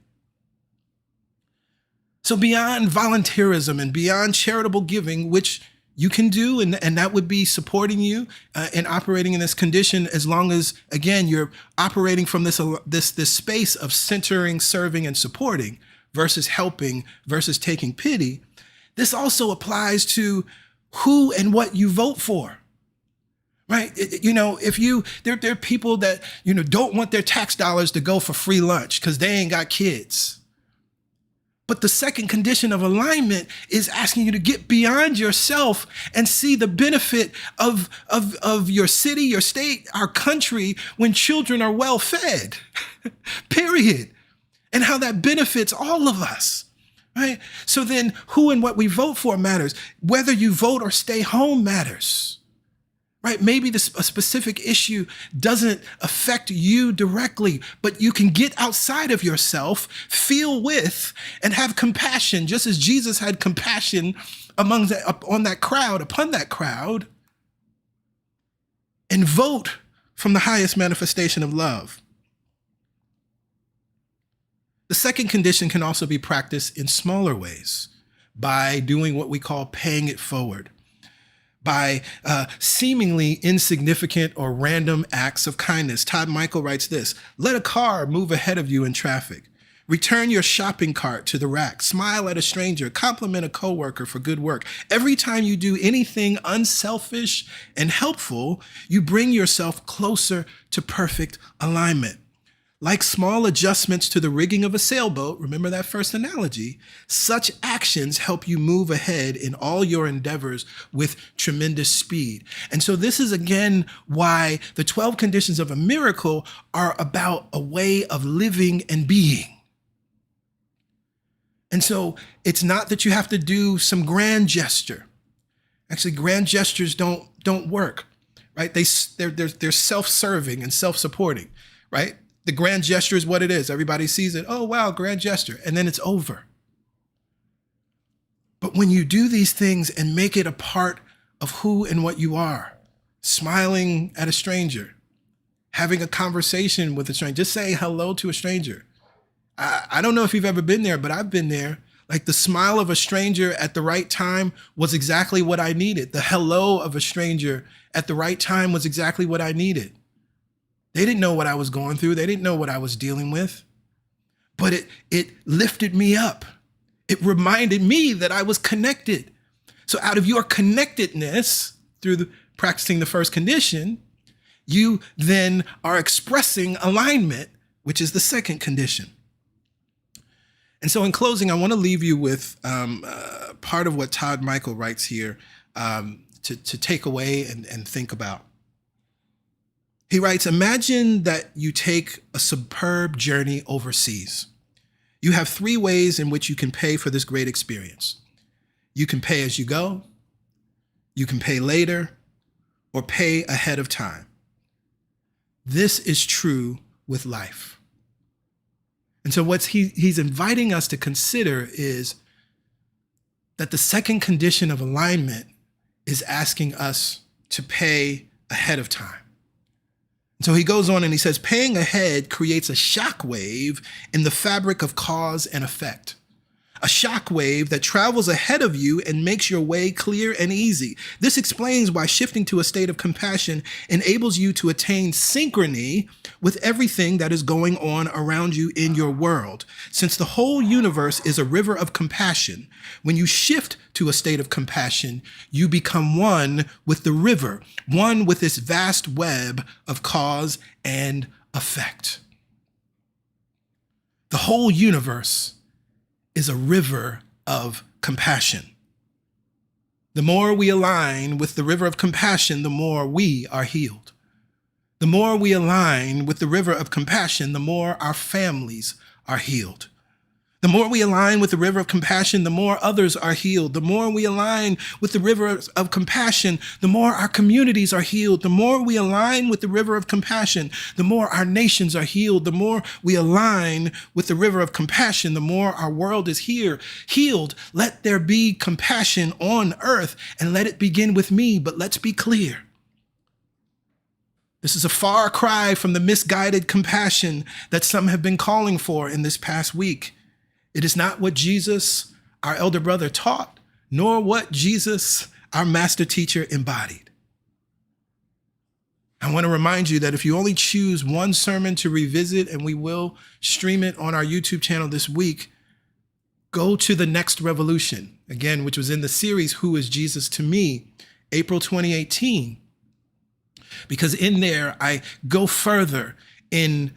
So beyond volunteerism and beyond charitable giving, which you can do, and that would be supporting you in operating in this condition, as long as, again, you're operating from this space of centering, serving, and supporting versus helping versus taking pity. This also applies to who and what you vote for. Right? If there are people that, don't want their tax dollars to go for free lunch because they ain't got kids. But the second condition of alignment is asking you to get beyond yourself and see the benefit of your city, your state, our country when children are well fed, period. And how that benefits all of us, right? So then who and what we vote for matters. Whether you vote or stay home matters. Right? Maybe a specific issue doesn't affect you directly, but you can get outside of yourself, feel with, and have compassion, just as Jesus had compassion upon that crowd, and vote from the highest manifestation of love. The second condition can also be practiced in smaller ways by doing what we call paying it forward, by seemingly insignificant or random acts of kindness. Todd Michael writes this: let a car move ahead of you in traffic. Return your shopping cart to the rack. Smile at a stranger. Compliment a coworker for good work. Every time you do anything unselfish and helpful, you bring yourself closer to perfect alignment. Like small adjustments to the rigging of a sailboat, remember that first analogy, such actions help you move ahead in all your endeavors with tremendous speed. And so this is again why the 12 conditions of a miracle are about a way of living and being. And so it's not that you have to do some grand gesture. Actually, grand gestures don't work, right? They're self-serving and self-supporting, right? The grand gesture is what it is. Everybody sees it. Oh, wow, grand gesture. And then it's over. But when you do these things and make it a part of who and what you are, smiling at a stranger, having a conversation with a stranger, just saying hello to a stranger. I don't know if you've ever been there, but I've been there. Like the smile of a stranger at the right time was exactly what I needed. The hello of a stranger at the right time was exactly what I needed. They didn't know what I was going through. They didn't know what I was dealing with. But it lifted me up. It reminded me that I was connected. So out of your connectedness, through practicing the first condition, you then are expressing alignment, which is the second condition. And so in closing, I want to leave you with part of what Todd Michael writes here to take away and think about. He writes, imagine that you take a superb journey overseas. You have 3 ways in which you can pay for this great experience. You can pay as you go, you can pay later, or pay ahead of time. This is true with life. And so what he's inviting us to consider is that the second condition of alignment is asking us to pay ahead of time. So he goes on and he says, paying ahead creates a shock wave in the fabric of cause and effect. A shock wave that travels ahead of you and makes your way clear and easy. This explains why shifting to a state of compassion enables you to attain synchrony with everything that is going on around you in your world. Since the whole universe is a river of compassion, when you shift to a state of compassion, you become one with the river, one with this vast web of cause and effect. The whole universe is a river of compassion. The more we align with the river of compassion, the more we are healed. The more we align with the river of compassion, the more our families are healed. The more we align with the river of compassion, the more others are healed. The more we align with the river of compassion, the more our communities are healed. The more we align with the river of compassion, the more our nations are healed. The more we align with the river of compassion, the more our world is healed. Let there be compassion on earth, and let it begin with me. But let's be clear. This is a far cry from the misguided compassion that some have been calling for in this past week. It is not what Jesus, our elder brother, taught, nor what Jesus, our master teacher, embodied. I want to remind you that if you only choose one sermon to revisit, and we will stream it on our YouTube channel this week, go to The Next Revolution, again, which was in the series, Who is Jesus to Me, April 2018. Because in there, I go further in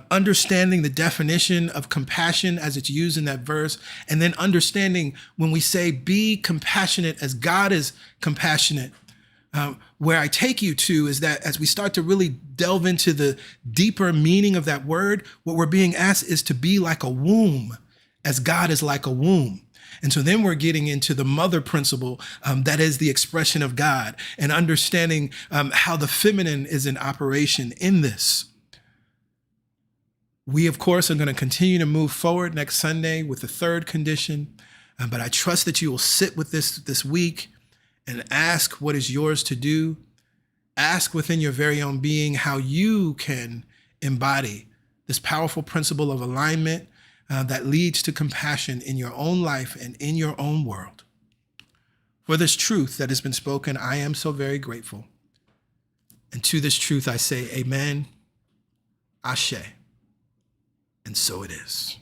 understanding the definition of compassion as it's used in that verse, and then understanding when we say, be compassionate as God is compassionate. Where I take you to is that as we start to really delve into the deeper meaning of that word, what we're being asked is to be like a womb, as God is like a womb. And so then we're getting into the mother principle that is the expression of God, and understanding how the feminine is in operation in this. We, of course, are going to continue to move forward next Sunday with the third condition, but I trust that you will sit with this week and ask what is yours to do. Ask within your very own being how you can embody this powerful principle of alignment that leads to compassion in your own life and in your own world. For this truth that has been spoken, I am so very grateful. And to this truth, I say amen, ashe, and so it is.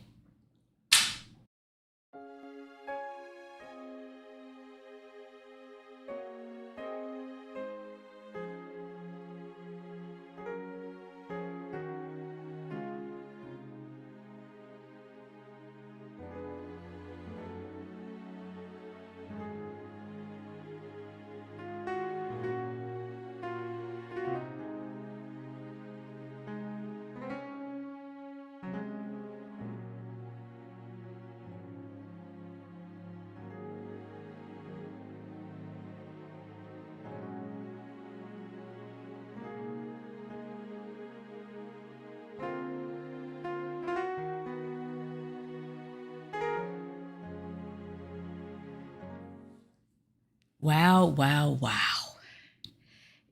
Wow, wow, wow.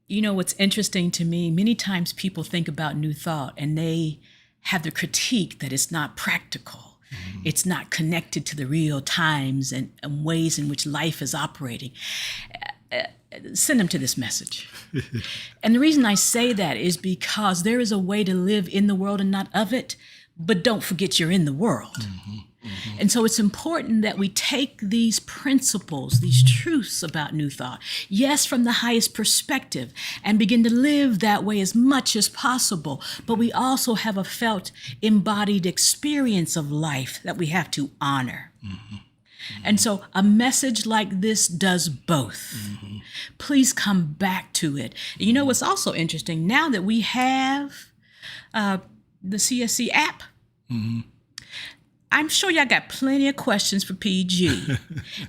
You know, what's interesting to me, many times people think about New Thought and they have the critique that it's not practical. It's not connected to the real times and ways in which life is operating. Send them to this message. And the reason I say that is because there is a way to live in the world and not of it, but don't forget you're in the world. And so it's important that we take these principles, these truths about New Thought, yes, from the highest perspective, and begin to live that way as much as possible. But we also have a felt embodied experience of life that we have to honor. And so a message like this does both. Please come back to it. You know what's also interesting, now that we have the CSC app, I'm sure y'all got plenty of questions for PG,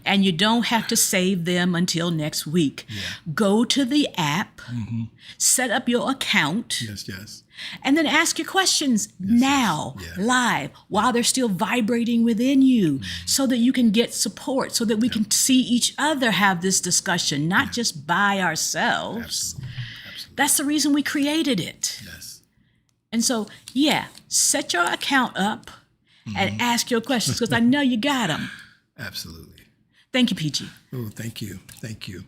and you don't have to save them until next week. Go to the app, set up your account, and then ask your questions now, live, while they're still vibrating within you, so that you can get support, so that we can see each other have this discussion, not just by ourselves. That's the reason we created it. And so, set your account up and ask your questions, because I know you got them. Absolutely. Thank you, PG. Oh, thank you. Thank you.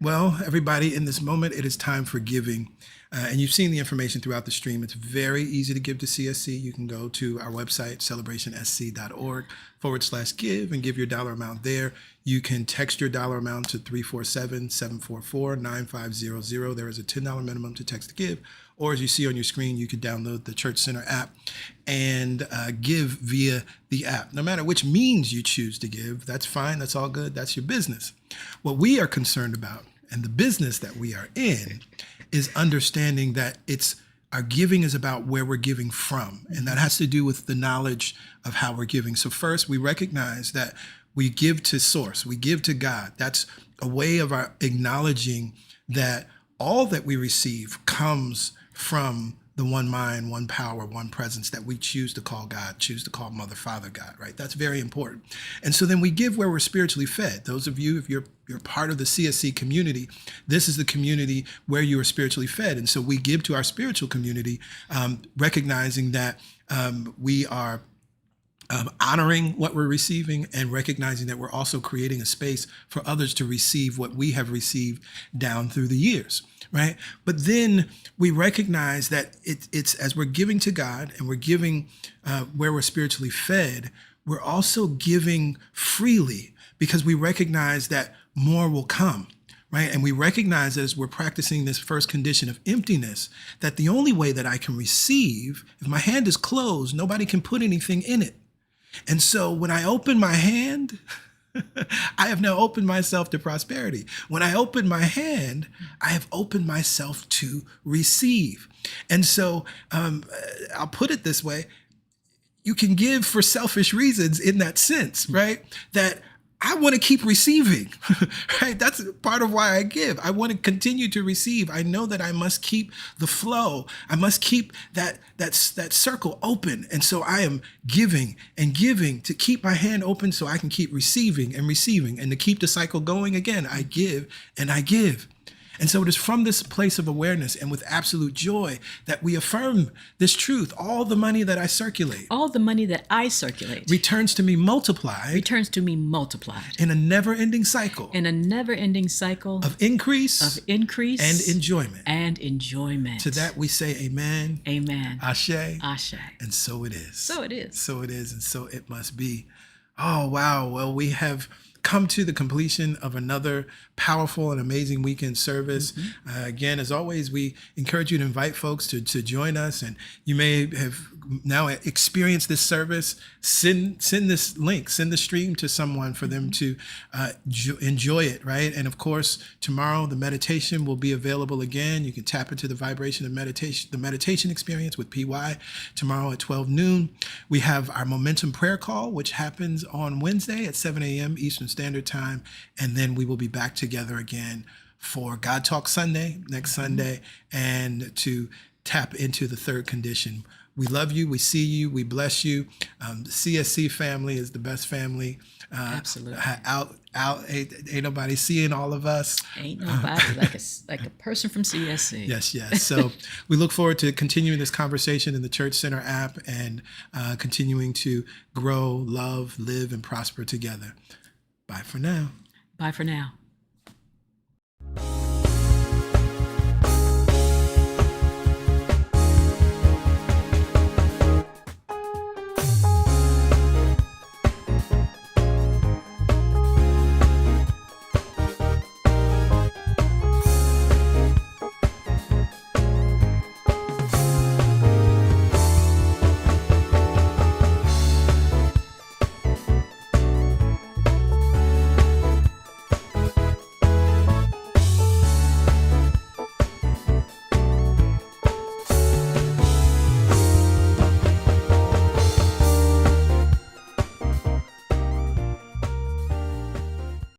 Well, everybody, in this moment, it is time for giving. And you've seen the information throughout the stream. It's very easy to give to CSC. You can go to our website, celebrationsc.org/give, and give your dollar amount there. You can text your dollar amount to 347-744-9500. There is a $10 minimum to text to give. Or as you see on your screen, you can download the Church Center app and give via the app. No matter which means you choose to give, that's fine. That's all good. That's your business. What we are concerned about, and the business that we are in, is understanding that our giving is about where we're giving from. And that has to do with the knowledge of how we're giving. So first, we recognize that we give to source. We give to God. That's a way of our acknowledging that all that we receive comes from the one mind, one power, one presence that we choose to call God, choose to call Mother, Father, God, right? That's very important. And so then we give where we're spiritually fed. Those of you, if you're part of the CSC community, this is the community where you are spiritually fed. And so we give to our spiritual community, recognizing that we are honoring what we're receiving and recognizing that we're also creating a space for others to receive what we have received down through the years, right? But then we recognize that it's as we're giving to God and we're giving where we're spiritually fed, we're also giving freely because we recognize that more will come. Right. And we recognize as we're practicing this first condition of emptiness, that the only way that I can receive, if my hand is closed, nobody can put anything in it. And so when I open my hand, I have now opened myself to prosperity. When I open my hand, I have opened myself to receive. And so I'll put it this way. You can give for selfish reasons in that sense, right? That I want to keep receiving, right? That's part of why I give. I want to continue to receive. I know that I must keep the flow. I must keep that circle open. And so I am giving and giving to keep my hand open so I can keep receiving and receiving. And to keep the cycle going again, I give and I give. And so it is from this place of awareness and with absolute joy that we affirm this truth. All the money that I circulate All the money that I circulate returns to me multiplied returns to me multiplied in a never-ending cycle in a never-ending cycle of increase increase and enjoyment. and enjoyment. To that we say amen, Amen. ashe, Ashe. and so it is. So it is. So it is, and so it must be. Oh, wow. Well, we have come to the completion of another powerful and amazing weekend service. Again, as always, we encourage you to invite folks to join us, and you may have now experienced this service. Send this link, send the stream to someone for them to enjoy it, right? And of course, tomorrow the meditation will be available again. You can tap into the vibration of meditation, the meditation experience with PY tomorrow at 12 noon. We have our momentum prayer call, which happens on Wednesday at 7 a.m. Eastern Standard Time. And then we will be back together again for God Talk Sunday, next Sunday, and to tap into the third condition. We love you. We see you. We bless you. The CSC family is the best family. Absolutely. Ain't nobody seeing all of us. Ain't nobody like a person from CSC. Yes. So we look forward to continuing this conversation in the Church Center app and continuing to grow, love, live, and prosper together. Bye for now. Bye for now.